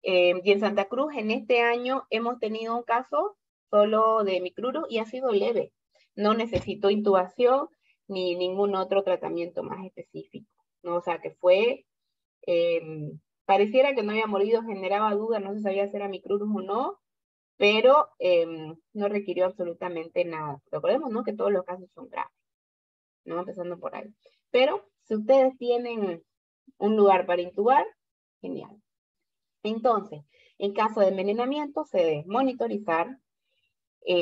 Y en Santa Cruz, en este año, hemos tenido un caso solo de micrurus y ha sido leve. No necesitó intubación ni ningún otro tratamiento más específico, ¿no? O sea, que fue, pareciera que no había morido, generaba duda, no se sabía si era micrurus o no, pero no requirió absolutamente nada. Recordemos, ¿no? Que todos los casos son graves, ¿no? Empezando por ahí. Pero si ustedes tienen un lugar para intubar, genial. Entonces, en caso de envenenamiento, se debe monitorizar,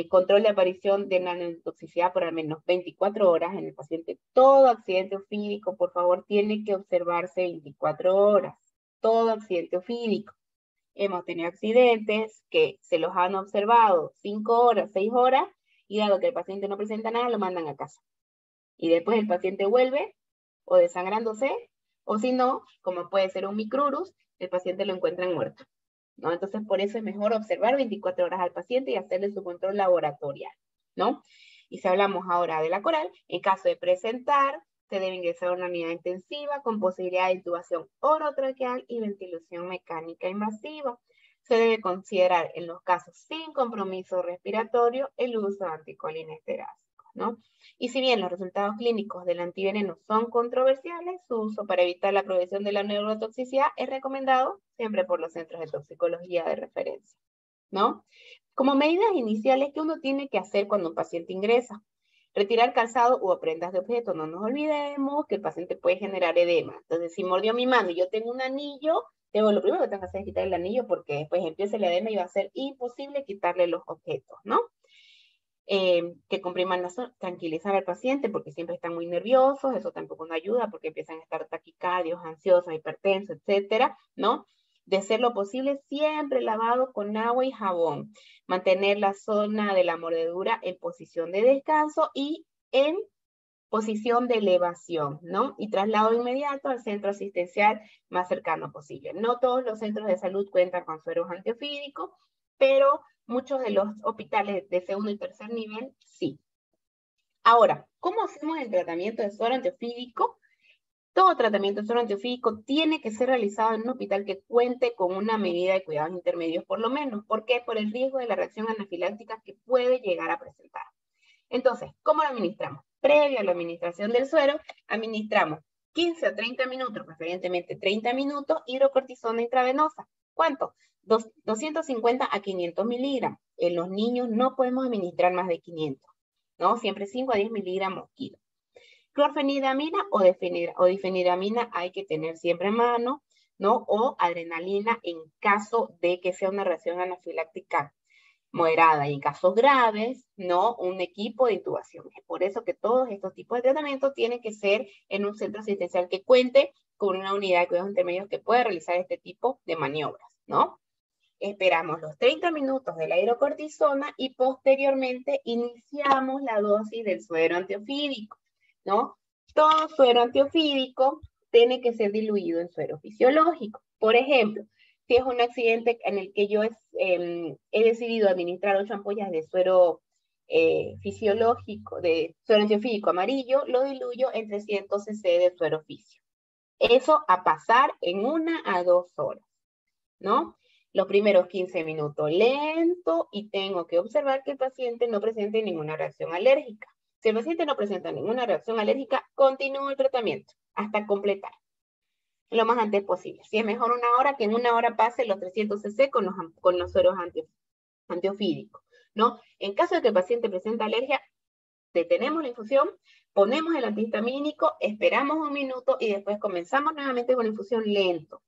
control de aparición de nanotoxicidad por al menos 24 horas en el paciente. Todo accidente ofídico, por favor, tiene que observarse 24 horas. Todo accidente ofídico. Hemos tenido accidentes que se los han observado 5 horas, 6 horas, y dado que el paciente no presenta nada, lo mandan a casa. Y después el paciente vuelve, o desangrándose, o si no, como puede ser un micrurus, el paciente lo encuentran muerto, ¿no? Entonces, por eso es mejor observar 24 horas al paciente y hacerle su control laboratorial, ¿no? Y si hablamos ahora de la coral, en caso de presentar, se debe ingresar a una unidad intensiva con posibilidad de intubación orotraqueal y ventilación mecánica invasiva. Se debe considerar en los casos sin compromiso respiratorio el uso de anticolinesterásico, ¿no? Y si bien los resultados clínicos del antiveneno son controversiales, su uso para evitar la progresión de la neurotoxicidad es recomendado siempre por los centros de toxicología de referencia, ¿no? Como medidas iniciales que uno tiene que hacer cuando un paciente ingresa: retirar calzado u prendas de objeto. No nos olvidemos que el paciente puede generar edema. Entonces, si mordió mi mano y yo tengo un anillo, lo primero que tengo que hacer es quitar el anillo porque después empieza el edema y va a ser imposible quitarle los objetos, ¿no? Que compriman la zona, tranquilizar al paciente porque siempre están muy nerviosos, eso tampoco nos ayuda porque empiezan a estar taquicardios, ansiosos, hipertensos, etcétera, ¿no? De ser lo posible, siempre lavado con agua y jabón. Mantener la zona de la mordedura en posición de descanso y en posición de elevación, ¿no? Y traslado inmediato al centro asistencial más cercano posible. No todos los centros de salud cuentan con sueros antiofídicos, pero muchos de los hospitales de segundo y tercer nivel, sí. Ahora, ¿cómo hacemos el tratamiento de suero antiofídico? Todo tratamiento de suero antiofídico tiene que ser realizado en un hospital que cuente con una medida de cuidados intermedios, por lo menos. ¿Por qué? Por el riesgo de la reacción anafiláctica que puede llegar a presentar. Entonces, ¿cómo lo administramos? Previo a la administración del suero, administramos 15 a 30 minutos, preferentemente 30 minutos, hidrocortisona intravenosa. ¿Cuánto? 250 a 500 miligramos. En los niños no podemos administrar más de 500, ¿no? Siempre 5 a 10 miligramos kilo. Clorfenidamina o difenidamina hay que tener siempre en mano, ¿no? O adrenalina en caso de que sea una reacción anafiláctica moderada, y en casos graves, ¿no? Un equipo de intubación. Es por eso que todos estos tipos de tratamientos tienen que ser en un centro asistencial que cuente con una unidad de cuidados intermedios que pueda realizar este tipo de maniobras, ¿no? Esperamos los 30 minutos de la hidrocortisona y posteriormente iniciamos la dosis del suero antiofídico, ¿no? Todo suero antiofídico tiene que ser diluido en suero fisiológico. Por ejemplo, si es un accidente en el que yo he decidido administrar 8 ampollas de suero fisiológico, de suero antiofídico amarillo, lo diluyo en 300 cc de suero fisio. Eso a pasar en 1 a 2 horas, ¿no? Los primeros 15 minutos lento y tengo que observar que el paciente no presente ninguna reacción alérgica. Si el paciente no presenta ninguna reacción alérgica, continúo el tratamiento hasta completar lo más antes posible. Si es mejor 1 hora, que en 1 hora pase los 300 cc con los sueros antiofídicos, ¿no? En caso de que el paciente presente alergia, detenemos la infusión, ponemos el antihistamínico, esperamos 1 minuto y después comenzamos nuevamente con la infusión lento.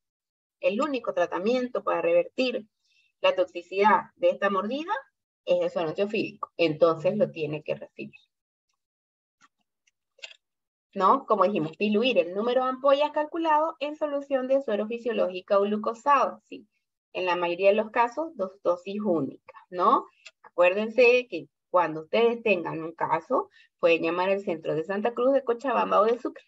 El único tratamiento para revertir la toxicidad de esta mordida es el suero antiofídico. Entonces lo tiene que recibir, ¿no? Como dijimos, diluir el número de ampollas calculado en solución de suero fisiológica o glucosado, ¿sí? En la mayoría de los casos, 2 dosis únicas, ¿no? Acuérdense que cuando ustedes tengan un caso, pueden llamar al centro de Santa Cruz, de Cochabamba o de Sucre.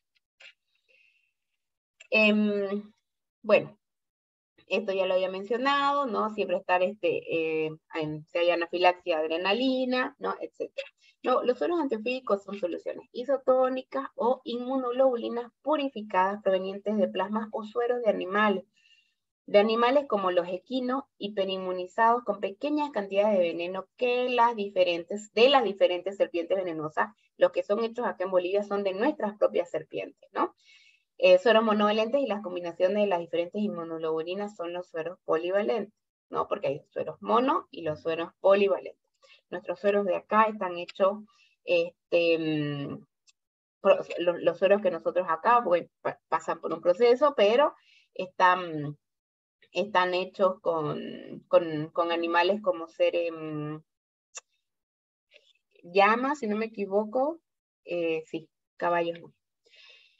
Bueno, esto ya lo había mencionado, ¿no? Siempre estar, si hay anafilaxia, adrenalina, ¿no? Etcétera. No, los sueros antiofídicos son soluciones isotónicas o inmunoglobulinas purificadas provenientes de plasmas o sueros de animales, de animales como los equinos hiperinmunizados con pequeñas cantidades de veneno que de las diferentes serpientes venenosas. Los que son hechos acá en Bolivia son de nuestras propias serpientes, ¿no? Sueros monovalentes y las combinaciones de las diferentes inmunoglobulinas son los sueros polivalentes, ¿no? Porque hay sueros mono y los sueros polivalentes. Nuestros sueros de acá están hechos, los sueros que nosotros acá pasan por un proceso, pero están hechos con animales como ser llamas, si no me equivoco, sí, caballos no.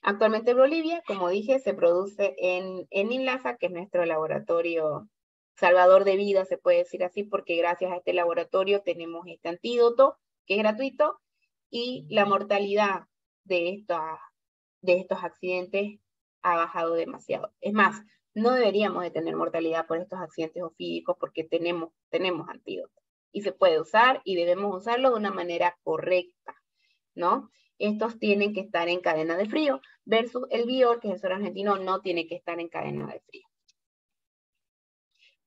Actualmente en Bolivia, como dije, se produce en INLASA, que es nuestro laboratorio salvador de vida, se puede decir así, porque gracias a este laboratorio tenemos este antídoto, que es gratuito, y la mortalidad de estos accidentes ha bajado demasiado. Es más, no deberíamos de tener mortalidad por estos accidentes ofídicos porque tenemos antídoto. Y se puede usar y debemos usarlo de una manera correcta, ¿no? Estos tienen que estar en cadena de frío, versus el Biol, que es el suero argentino, no tiene que estar en cadena de frío.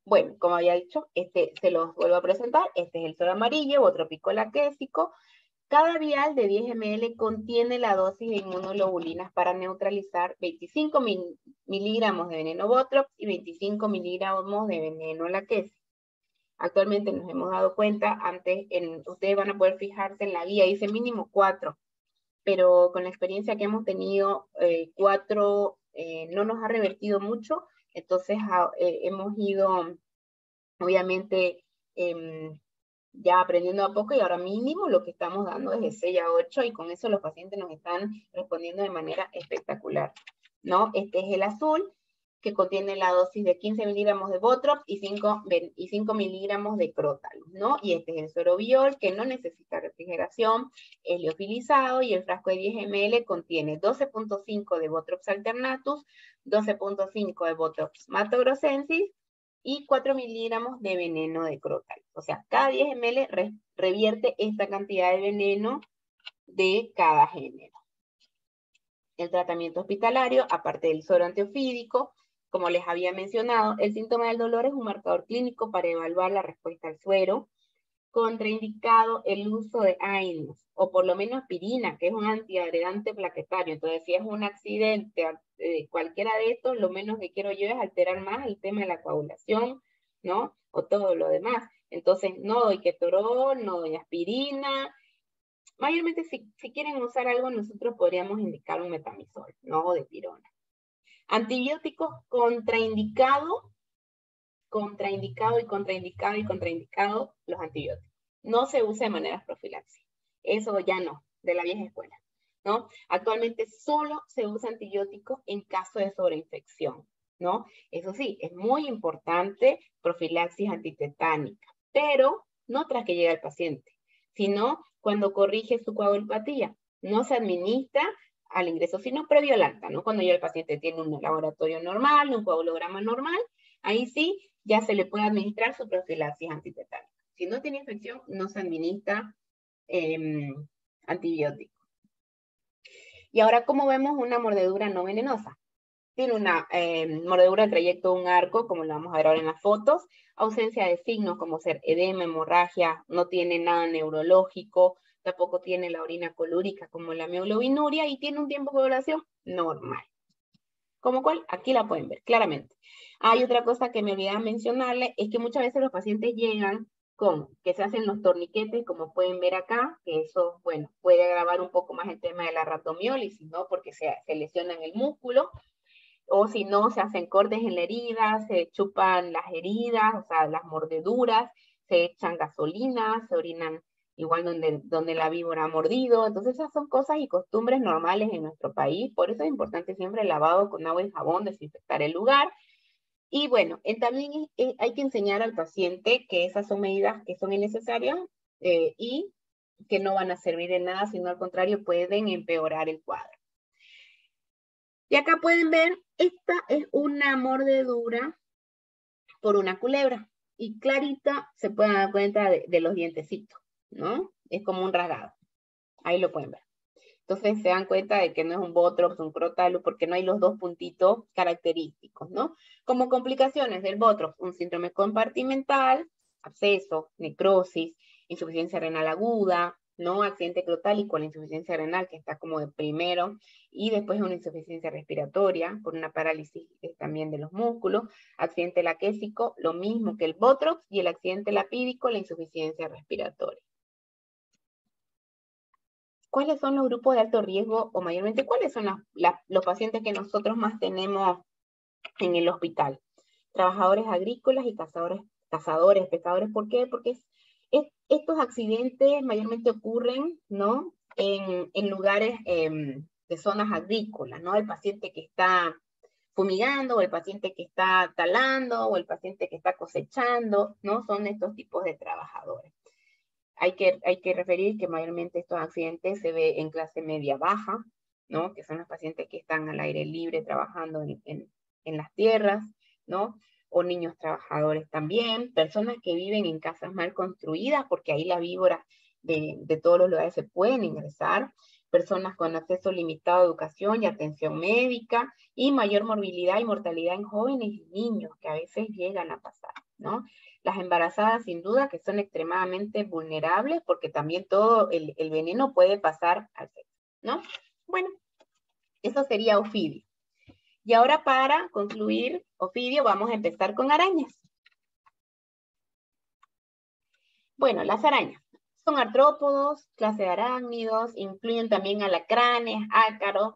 Bueno, como había dicho, se los vuelvo a presentar. Este es el suero amarillo, Botropicola quesico. Cada vial de 10 ml contiene la dosis de inmunoglobulinas para neutralizar 25 miligramos de veneno Botrops y 25 miligramos de veneno Laquesis. Actualmente nos hemos dado cuenta, ustedes van a poder fijarse en la guía, dice mínimo 4, pero con la experiencia que hemos tenido, 4 no nos ha revertido mucho, entonces hemos ido, obviamente, ya aprendiendo a poco, y ahora mínimo lo que estamos dando es de 6 a 8, y con eso los pacientes nos están respondiendo de manera espectacular, ¿no? Este es el azul, que contiene la dosis de 15 miligramos de Botrops y 5 miligramos de Crotalus, ¿no? Y este es el suero Biol, que no necesita refrigeración, es liofilizado, y el frasco de 10 ml contiene 12.5 de Botrops alternatus, 12.5 de Botrops matogrossensis, y 4 miligramos de veneno de Crotalus. O sea, cada 10 ml revierte esta cantidad de veneno de cada género. El tratamiento hospitalario, aparte del suero antiofídico, como les había mencionado, el síntoma del dolor es un marcador clínico para evaluar la respuesta al suero. Contraindicado el uso de AINES, o por lo menos aspirina, que es un antiagregante plaquetario. Entonces, si es un accidente, cualquiera de estos, lo menos que quiero yo es alterar más el tema de la coagulación, ¿no? O todo lo demás. Entonces, no doy ketorol, no doy aspirina. Mayormente, si quieren usar algo, nosotros podríamos indicar un metamizol, ¿no? O dipirona. Antibióticos contraindicado los antibióticos. No se usa de manera profilaxis. Eso ya no, de la vieja escuela, ¿no? Actualmente solo se usa antibióticos en caso de sobreinfección, ¿no? Eso sí, es muy importante profilaxis antitetánica, pero no tras que llegue el paciente, sino cuando corrige su coagulopatía. No se administra al ingreso, sino previo al alta, ¿no? Cuando ya el paciente tiene un laboratorio normal, un coagulograma normal, ahí sí ya se le puede administrar su profilaxis antitetánica. Si no tiene infección, no se administra antibiótico. Y ahora, ¿cómo vemos una mordedura no venenosa? Tiene una mordedura de trayecto de un arco, como lo vamos a ver ahora en las fotos, ausencia de signos como ser edema, hemorragia, no tiene nada neurológico, tampoco tiene la orina colúrica como la mioglobinuria, y tiene un tiempo de coagulación normal. Como cual, aquí la pueden ver claramente. Hay otra cosa que me olvidaba mencionarle, es que muchas veces los pacientes llegan con que se hacen los torniquetes, como pueden ver acá, que eso, bueno, puede agravar un poco más el tema de la rhabdomiólisis, ¿no? Porque se lesiona en el músculo, o si no, se hacen cortes en la herida, se chupan las heridas, o sea, las mordeduras, se echan gasolina, se orinan igual donde la víbora ha mordido. Entonces esas son cosas y costumbres normales en nuestro país. Por eso es importante siempre el lavado con agua y jabón, desinfectar el lugar. Y bueno, también hay que enseñar al paciente que esas son medidas que son innecesarias y que no van a servir de nada, sino al contrario pueden empeorar el cuadro. Y acá pueden ver, esta es una mordedura por una culebra. Y clarita se pueden dar cuenta de los dientecitos, ¿no? Es como un rasgado. Ahí lo pueden ver. Entonces se dan cuenta de que no es un Botrops, un Crotalus, porque no hay los dos puntitos característicos, ¿no? Como complicaciones del Botrops, un síndrome compartimental, absceso, necrosis, insuficiencia renal aguda, ¿no? Accidente crotálico, la insuficiencia renal, que está como de primero, y después una insuficiencia respiratoria, por una parálisis también de los músculos, accidente laquésico, lo mismo que el Botrops, y el accidente lapídico, la insuficiencia respiratoria. ¿Cuáles son los grupos de alto riesgo o mayormente cuáles son los pacientes que nosotros más tenemos en el hospital? Trabajadores agrícolas y cazadores, pescadores. ¿Por qué? Porque estos accidentes mayormente ocurren, ¿no? En lugares de zonas agrícolas, ¿no? El paciente que está fumigando, o el paciente que está talando, o el paciente que está cosechando, ¿no? Son estos tipos de trabajadores. Hay que referir que mayormente estos accidentes se ve en clase media baja, ¿no? Que son los pacientes que están al aire libre trabajando en las tierras, ¿no? O niños trabajadores también, personas que viven en casas mal construidas, porque ahí las víboras de todos los lugares se pueden ingresar, personas con acceso limitado a educación y atención médica, y mayor morbilidad y mortalidad en jóvenes y niños, que a veces llegan a pasar, ¿no? Las embarazadas, sin duda, que son extremadamente vulnerables, porque también todo el veneno puede pasar al sexo, ¿no? Bueno, eso sería ofidio. Y ahora para concluir ofidio, vamos a empezar con arañas. Bueno, las arañas son artrópodos, clase de arácnidos, incluyen también alacranes, ácaros,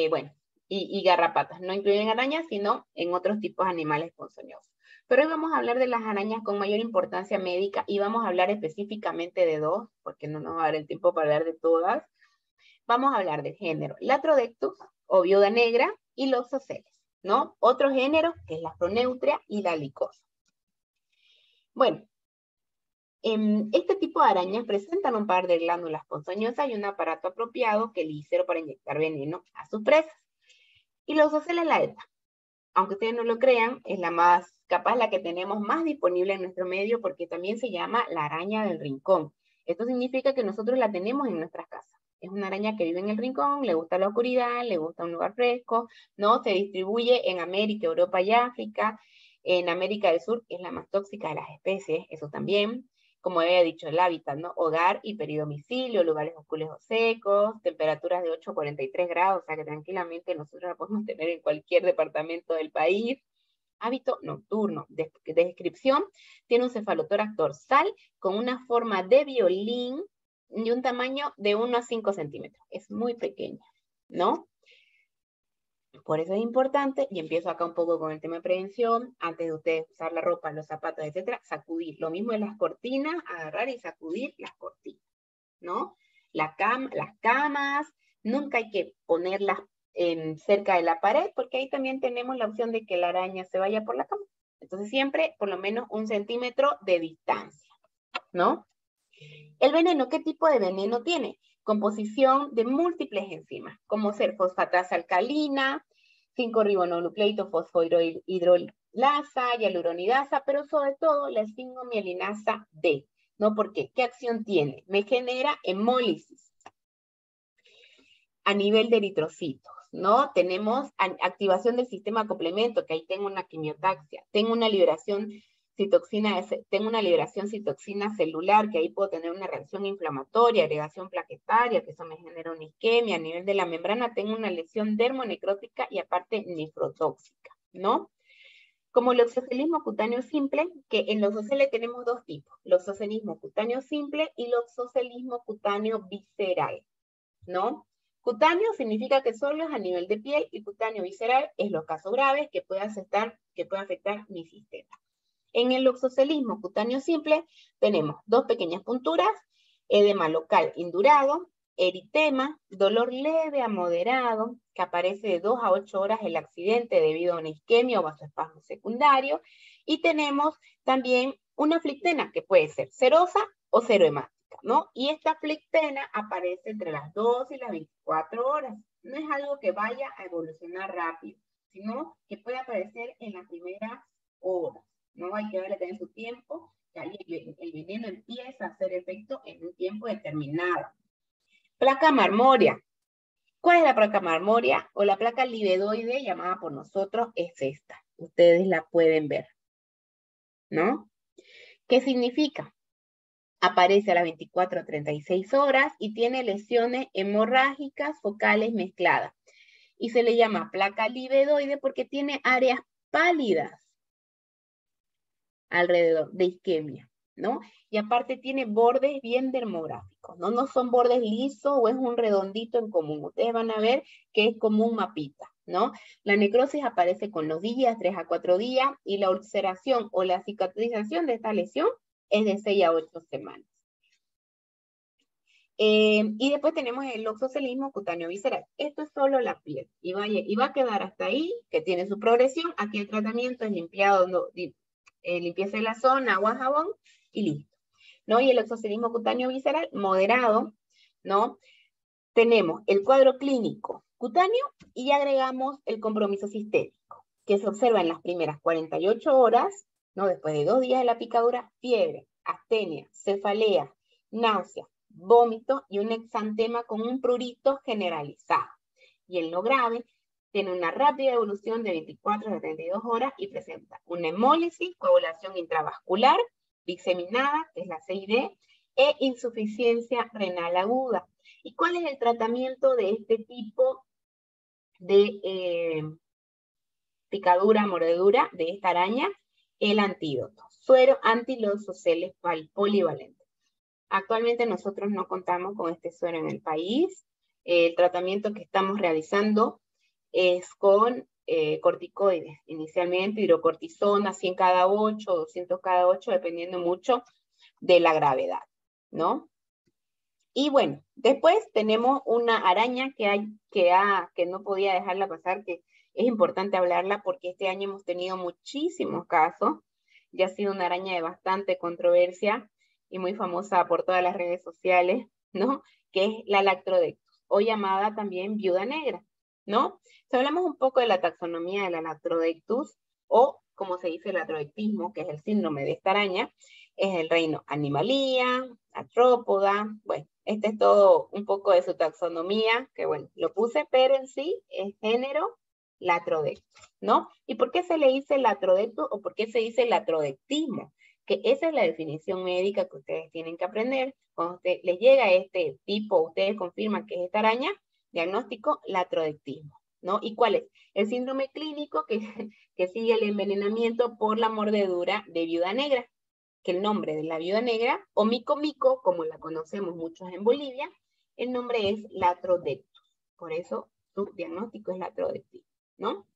bueno, y garrapatas. No incluyen arañas, sino en otros tipos de animales ponzoñosos. Pero hoy vamos a hablar de las arañas con mayor importancia médica y vamos a hablar específicamente de dos, porque no nos va a dar el tiempo para hablar de todas. Vamos a hablar del género Latrodectus o viuda negra y los oceles, ¿no? Otro género que es la Proneutria y la Licosa. Bueno, este tipo de arañas presentan un par de glándulas ponzoñosas y un aparato apropiado que lícero para inyectar veneno a sus presas. Y los oceles la ETA, aunque ustedes no lo crean, es la más, capaz la que tenemos más disponible en nuestro medio porque también se llama la araña del rincón. Esto significa que nosotros la tenemos en nuestras casas. Es una araña que vive en el rincón, le gusta la oscuridad, le gusta un lugar fresco, ¿no? Se distribuye en América, Europa y África. En América del Sur es la más tóxica de las especies, eso también. Como había dicho, el hábitat, ¿no? Hogar y peridomicilio, lugares oscuros o secos, temperaturas de 8 a 43 grados, o sea que tranquilamente nosotros la podemos tener en cualquier departamento del país. Hábito nocturno. Descripción, tiene un cefalotórax dorsal con una forma de violín y un tamaño de 1 a 5 centímetros. Es muy pequeña, ¿no? Por eso es importante, y empiezo acá un poco con el tema de prevención, antes de ustedes usar la ropa, los zapatos, etcétera, sacudir. Lo mismo en las cortinas, agarrar y sacudir las cortinas, ¿no? Las camas, nunca hay que ponerlas cerca de la pared, porque ahí también tenemos la opción de que la araña se vaya por la cama. Entonces siempre por lo menos 1 centímetro de distancia, ¿no? El veneno, ¿qué tipo de veneno tiene? Composición de múltiples enzimas, como ser fosfatasa alcalina, 5-ribonucleito fosfohidrolasa, hialuronidasa, pero sobre todo la 5-mielinasa D. ¿No? ¿Por qué? ¿Qué acción tiene? Me genera hemólisis a nivel de eritrocitos, ¿no? Tenemos activación del sistema complemento, que ahí tengo una quimiotaxia, tengo una liberación citoxina celular, que ahí puedo tener una reacción inflamatoria, agregación plaquetaria, que eso me genera una isquemia. A nivel de la membrana tengo una lesión dermonecrótica y aparte nefrotóxica, ¿no? Como el loxocelismo cutáneo simple, que en loxocele tenemos dos tipos, loxocelismo cutáneo simple y loxocelismo cutáneo visceral, ¿no? Cutáneo significa que solo es a nivel de piel y cutáneo visceral es los casos graves que puede afectar mi sistema. En el loxocelismo cutáneo simple tenemos dos pequeñas punturas, edema local indurado, eritema, dolor leve a moderado, que aparece de 2 a 8 horas el accidente debido a una isquemia o vasoespasmo secundario, y tenemos también una flictena que puede ser serosa o serohemática, ¿no? Y esta flictena aparece entre las 2 y las 24 horas. No es algo que vaya a evolucionar rápido, sino que puede aparecer en las primeras horas. No hay que darle también su tiempo, que ahí el veneno empieza a hacer efecto en un tiempo determinado. Placa marmórea, ¿Cuál es la placa marmórea o la placa libedoide llamada por nosotros? Es esta. Ustedes la pueden ver, ¿no? ¿Qué significa? Aparece a las 24 a 36 horas y tiene lesiones hemorrágicas focales mezcladas. Y se le llama placa libedoide porque tiene áreas pálidas alrededor de isquemia, ¿no? Y aparte tiene bordes bien dermográficos, ¿no? No son bordes lisos o es un redondito en común. Ustedes van a ver que es como un mapita, ¿no? La necrosis aparece con los días, 3 a 4 días, y la ulceración o la cicatrización de esta lesión es de 6 a 8 semanas. Y después tenemos el oxocelismo cutáneo visceral. Esto es solo la piel. Y va a quedar hasta ahí, que tiene su progresión. Aquí el tratamiento es limpieza de la zona, agua, jabón y listo, ¿no? Y el oxocelismo cutáneo visceral moderado, ¿no? Tenemos el cuadro clínico cutáneo y agregamos el compromiso sistémico, que se observa en las primeras 48 horas, ¿no? Después de 2 días de la picadura, fiebre, astenia, cefalea, náusea, vómito y un exantema con un prurito generalizado. Y en lo grave, tiene una rápida evolución de 24 a 72 horas y presenta una hemólisis, coagulación intravascular, diseminada, que es la CID, e insuficiencia renal aguda. ¿Y cuál es el tratamiento de este tipo de picadura, mordedura de esta araña? El antídoto, suero antileucoceles polivalente. Actualmente nosotros no contamos con este suero en el país. El tratamiento que estamos realizando es con corticoides, inicialmente hidrocortisona, 100 cada 8, 200 cada 8, dependiendo mucho de la gravedad, ¿no? Y bueno, después tenemos una araña que no podía dejarla pasar, que es importante hablarla porque este año hemos tenido muchísimos casos, ya ha sido una araña de bastante controversia y muy famosa por todas las redes sociales, ¿no? Que es la Lactrodectus, o llamada también viuda negra, ¿no? Si hablamos un poco de la taxonomía de la Lactrodectus, o como se dice el latrodectismo, que es el síndrome de esta araña, es el reino Animalia, Artrópoda, bueno, este es todo un poco de su taxonomía, que bueno, lo puse, pero en sí es género Latrodectus, ¿no? ¿Y por qué se le dice Latrodectus o por qué se dice latrodectismo? Que esa es la definición médica que ustedes tienen que aprender. Cuando les llega este tipo, ustedes confirman que es esta araña, diagnóstico latrodectismo, ¿no? ¿Y cuál es? El síndrome clínico que sigue el envenenamiento por la mordedura de viuda negra, que el nombre de la viuda negra, o mico, como la conocemos muchos en Bolivia, el nombre es Latrodectus. Por eso su diagnóstico es latrodectismo, ¿no?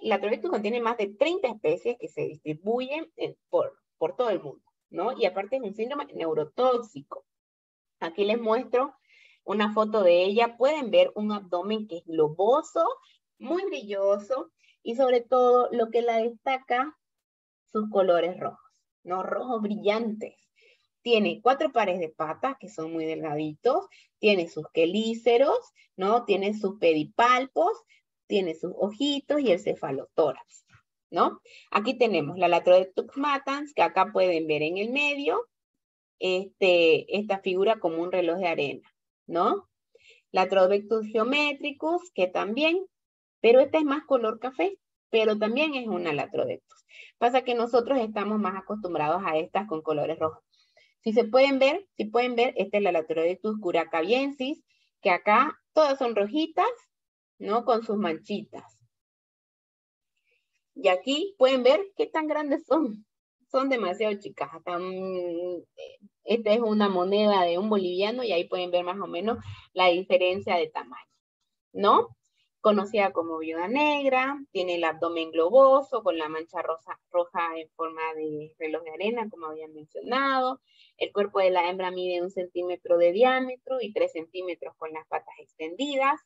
Latrodectus contiene más de 30 especies que se distribuyen por todo el mundo, ¿no? Y aparte es un síndrome neurotóxico. Aquí les muestro una foto de ella. Pueden ver un abdomen que es globoso, muy brilloso, y sobre todo lo que la destaca, sus colores rojos, ¿no? Rojos brillantes. Tiene 4 pares de patas que son muy delgaditos, tiene sus quelíceros, ¿no? Tiene sus pedipalpos, tiene sus ojitos y el cefalotórax, ¿no? Aquí tenemos la Latrodectus matans, que acá pueden ver en el medio, esta figura como un reloj de arena, ¿no? Latrodectus geometricus, que también, pero esta es más color café, pero también es una Latrodectus. Pasa que nosotros estamos más acostumbrados a estas con colores rojos. Si pueden ver, esta es la Latrodectus curacaviensis, que acá todas son rojitas, ¿no? Con sus manchitas. Y aquí pueden ver qué tan grandes son. Son demasiado chicas. Esta es una moneda de un boliviano y ahí pueden ver más o menos la diferencia de tamaño, ¿no? Conocida como viuda negra, tiene el abdomen globoso con la mancha roja en forma de reloj de arena, como había mencionado. El cuerpo de la hembra mide 1 centímetro de diámetro y 3 centímetros con las patas extendidas.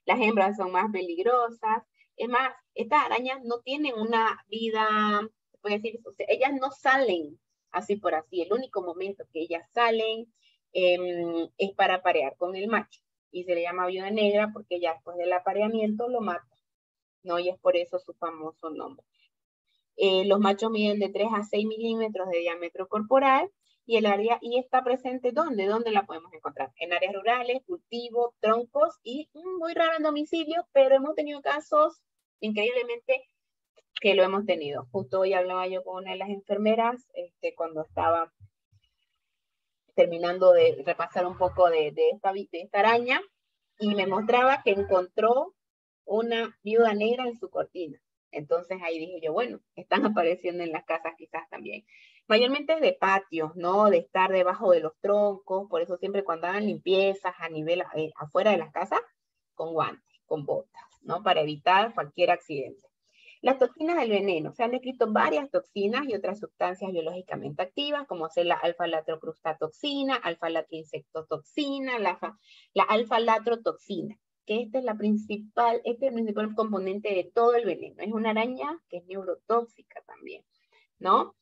Las hembras son más peligrosas. Es más, estas arañas no tienen una vida, se puede decir, o sea, ellas no salen así por así. El único momento que ellas salen es para parear con el macho. Y se le llama viuda negra porque ya después del apareamiento lo mata, ¿no? Y es por eso su famoso nombre. Los machos miden de 3 a 6 milímetros de diámetro corporal y el área, y está presente ¿dónde? ¿Dónde la podemos encontrar? En áreas rurales, cultivos, troncos y muy raro en domicilio, pero hemos tenido casos increíblemente que lo hemos tenido. Justo hoy hablaba yo con una de las enfermeras cuando estaba terminando de repasar un poco de esta araña y me mostraba que encontró una viuda negra en su cortina. Entonces ahí dije yo, bueno, están apareciendo en las casas quizás también. Mayormente es de patios, ¿no? De estar debajo de los troncos, por eso siempre cuando hagan limpiezas a nivel afuera de las casas, con guantes, con botas, ¿no? Para evitar cualquier accidente. Las toxinas del veneno. Se han descrito varias toxinas y otras sustancias biológicamente activas, como ser la alfa-latrocrustatoxina, alfa-latroinsectotoxina, la alfa-latrotoxina, que este es el principal componente de todo el veneno. Es una araña que es neurotóxica también, ¿no?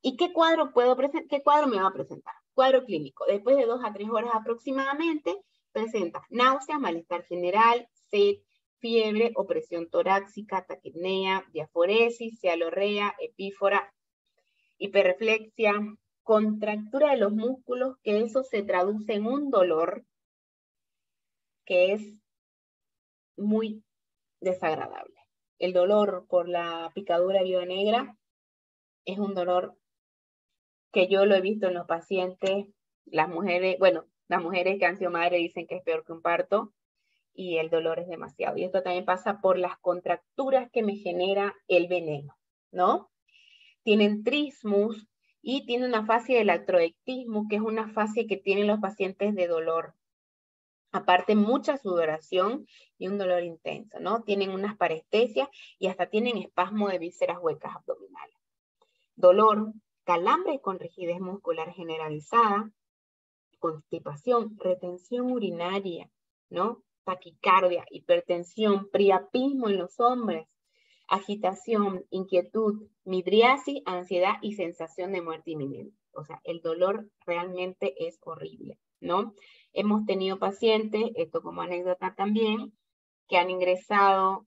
¿Y qué cuadro me va a presentar? Cuadro clínico. Después de 2 a 3 horas aproximadamente, presenta náuseas, malestar general, sed, fiebre, opresión torácica, taquipnea, diaforesis, cialorrea, epífora, hiperreflexia, contractura de los músculos, que eso se traduce en un dolor que es muy desagradable. El dolor por la picadura de viuda negra es un dolor que yo lo he visto en los pacientes, las mujeres que han sido madres dicen que es peor que un parto, y el dolor es demasiado. Y esto también pasa por las contracturas que me genera el veneno, ¿no? Tienen trismus y tiene una fase de lacroectismo, que es una fase que tienen los pacientes de dolor. Aparte, mucha sudoración y un dolor intenso, ¿no? Tienen unas parestesias y hasta tienen espasmo de vísceras huecas abdominales. Dolor, calambre con rigidez muscular generalizada, constipación, retención urinaria, ¿no? Taquicardia, hipertensión, priapismo en los hombres, agitación, inquietud, midriasis, ansiedad y sensación de muerte inminente. O sea, el dolor realmente es horrible, ¿no? Hemos tenido pacientes, esto como anécdota también, que han ingresado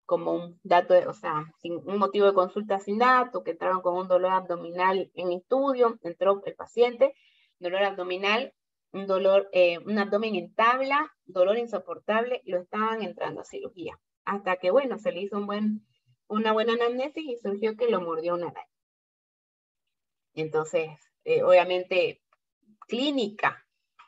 como un dato, sin un motivo de consulta sin dato, que entraron con un dolor abdominal en estudio, entró el paciente, dolor abdominal, un abdomen en dolor insoportable, lo estaban entrando a cirugía. Hasta que, bueno, se le hizo una buena anamnesis y surgió que lo mordió una araña. Entonces, obviamente, clínica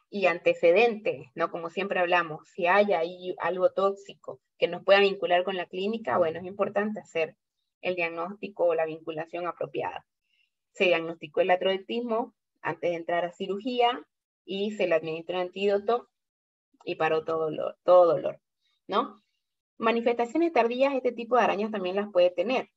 y antecedentes, ¿no? Como siempre hablamos, si hay ahí algo tóxico que nos pueda vincular con la clínica, bueno, es importante hacer el diagnóstico o la vinculación apropiada. Se diagnosticó el latrodectismo antes de entrar a cirugía y se le administró antídoto y paró todo dolor, ¿no? Manifestaciones tardías, este tipo de arañas también las puede tener,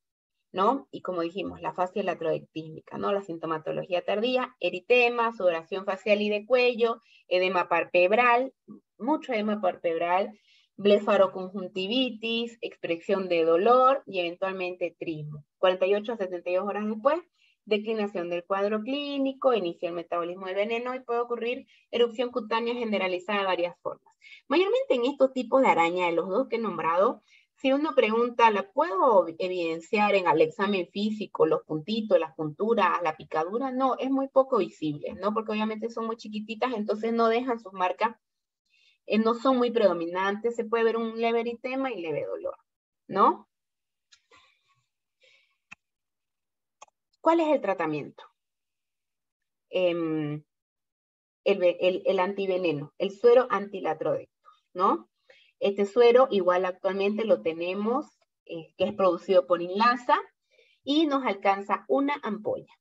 ¿no? Y como dijimos, la fascia latrodectísmica, ¿no? La sintomatología tardía, eritema, sudoración facial y de cuello, edema palpebral, mucho edema palpebral, blefaroconjuntivitis, expresión de dolor y eventualmente trismo. 48 a 72 horas después, declinación del cuadro clínico, inicia el metabolismo del veneno y puede ocurrir erupción cutánea generalizada de varias formas. Mayormente en estos tipos de araña, de los dos que he nombrado, si uno pregunta, ¿la puedo evidenciar en el examen físico, los puntitos, las punturas, la picadura? No, es muy poco visible, ¿no? Porque obviamente son muy chiquititas, entonces no dejan sus marcas, no son muy predominantes, se puede ver un leve eritema y leve dolor, ¿no? ¿Cuál es el tratamiento? El antiveneno, el suero antilatrodectus, ¿no? Este suero igual actualmente lo tenemos, que es producido por Inlasa, y nos alcanza una ampolla.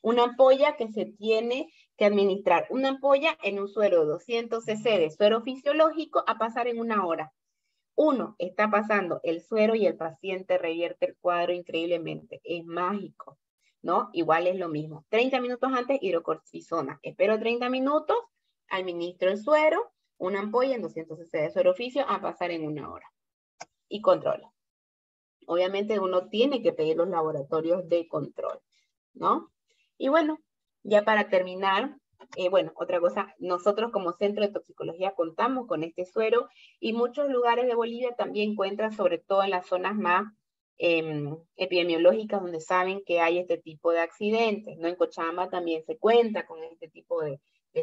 Una ampolla que se tiene que administrar. Una ampolla en un suero de 200 cc de suero fisiológico a pasar en 1 hora. Está pasando el suero y el paciente revierte el cuadro increíblemente. Es mágico, ¿no? Igual es lo mismo. 30 minutos antes, hidrocortisona. Espero 30 minutos, administro el suero, una ampolla en 200 cc de suero fisio a pasar en 1 hora. Y controla. Obviamente uno tiene que pedir los laboratorios de control, ¿no? Y bueno, ya para terminar, otra cosa, nosotros como Centro de Toxicología contamos con este suero y muchos lugares de Bolivia también encuentran, sobre todo en las zonas más epidemiológicas donde saben que hay este tipo de accidentes, ¿no? En Cochabamba también se cuenta con este tipo de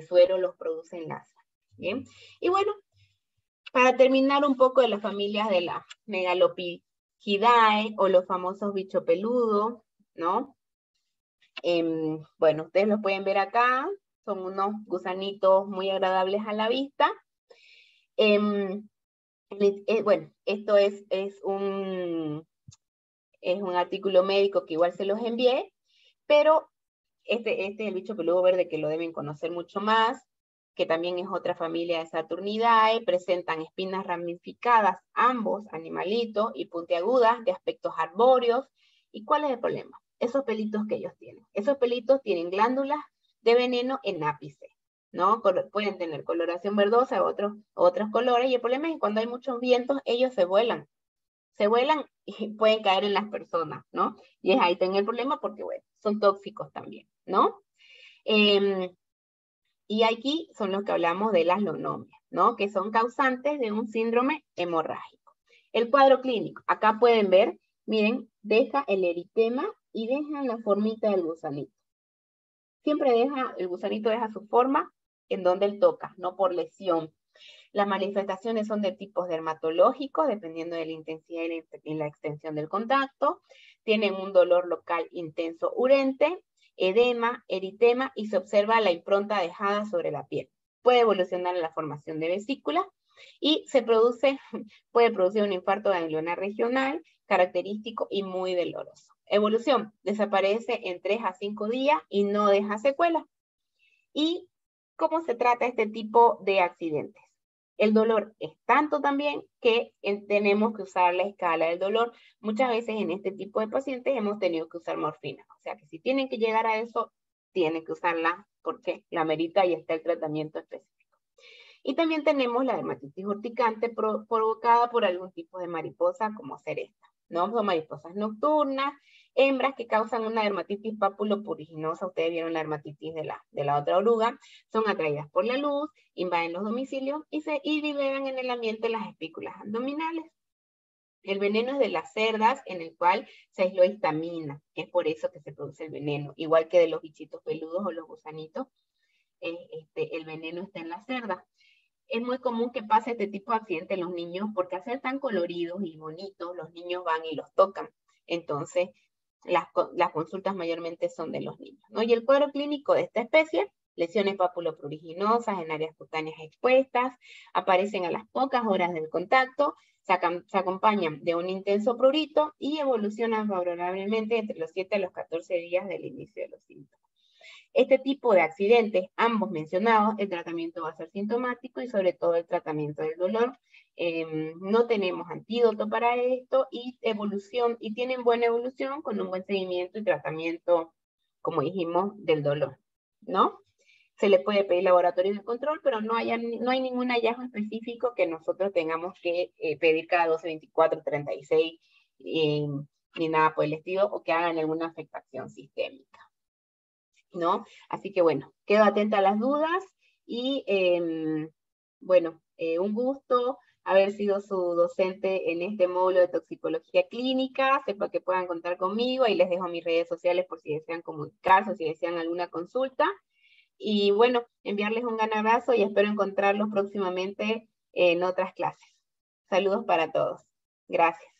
suero, los producen LASA, ¿bien? Y bueno, para terminar un poco de las familias de la Megalopigidae o los famosos bicho peludo, ¿no? Bueno, ustedes lo pueden ver acá, son unos gusanitos muy agradables a la vista. Bueno, esto es un artículo médico que igual se los envié, pero este es el bicho peludo verde que lo deben conocer mucho más, que también es otra familia de Saturnidae, presentan espinas ramificadas, ambos animalitos, y puntiagudas de aspectos arbóreos. ¿Y cuál es el problema? Esos pelitos que ellos tienen. Esos pelitos tienen glándulas de veneno en ápice, ¿no? Pueden tener coloración verdosa o otros colores, y el problema es que cuando hay muchos vientos, ellos se vuelan y pueden caer en las personas, ¿no? Y es ahí también el problema porque, bueno, son tóxicos también, ¿no? Y aquí son los que hablamos de las lonomias, ¿no? Que son causantes de un síndrome hemorrágico. El cuadro clínico, acá pueden ver, miren, deja el eritema y deja la formita del gusanito. Siempre el gusanito deja su forma en donde él toca, no por lesión. Las manifestaciones son de tipos dermatológicos, dependiendo de la intensidad y la extensión del contacto. Tienen un dolor local intenso urente, edema, eritema, y se observa la impronta dejada sobre la piel. Puede evolucionar en la formación de vesículas y puede producir un infarto ganglionar regional, característico y muy doloroso. Evolución, desaparece en 3 a 5 días y no deja secuelas. ¿Y cómo se trata este tipo de accidentes? El dolor es tanto también que tenemos que usar la escala del dolor. Muchas veces en este tipo de pacientes hemos tenido que usar morfina. O sea que si tienen que llegar a eso, tienen que usarla porque la merita y está el tratamiento específico. Y también tenemos la dermatitis urticante provocada por algún tipo de mariposa como ser esta, ¿no? Son mariposas nocturnas, hembras que causan una dermatitis papulopuriginosa. Ustedes vieron la dermatitis de la otra oruga. Son atraídas por la luz, invaden los domicilios y liberan en el ambiente las espículas abdominales. El veneno es de las cerdas, en el cual se aisló histamina, que es por eso que se produce el veneno. Igual que de los bichitos peludos o los gusanitos, el veneno está en las cerdas. Es muy común que pase este tipo de accidentes en los niños porque al ser tan coloridos y bonitos, los niños van y los tocan. Entonces, las consultas mayormente son de los niños, ¿no? Y el cuadro clínico de esta especie, lesiones papulopruriginosas en áreas cutáneas expuestas, aparecen a las pocas horas del contacto, se acompañan de un intenso prurito y evolucionan favorablemente entre los 7 a los 14 días del inicio de los síntomas. Este tipo de accidentes, ambos mencionados, el tratamiento va a ser sintomático y sobre todo el tratamiento del dolor. No tenemos antídoto para esto y tienen buena evolución con un buen seguimiento y tratamiento, como dijimos, del dolor, ¿no? Se le puede pedir laboratorio de control, pero no hay ningún hallazgo específico que nosotros tengamos que pedir cada 12, 24, 36, ni nada por el estilo, o que hagan alguna afectación sistémica, ¿no? Así que bueno, quedo atenta a las dudas y bueno, un gusto haber sido su docente en este módulo de toxicología clínica. Sepa que puedan contar conmigo, ahí les dejo mis redes sociales por si desean comunicarse o si desean alguna consulta. Y bueno, enviarles un gran abrazo y espero encontrarlos próximamente en otras clases. Saludos para todos. Gracias.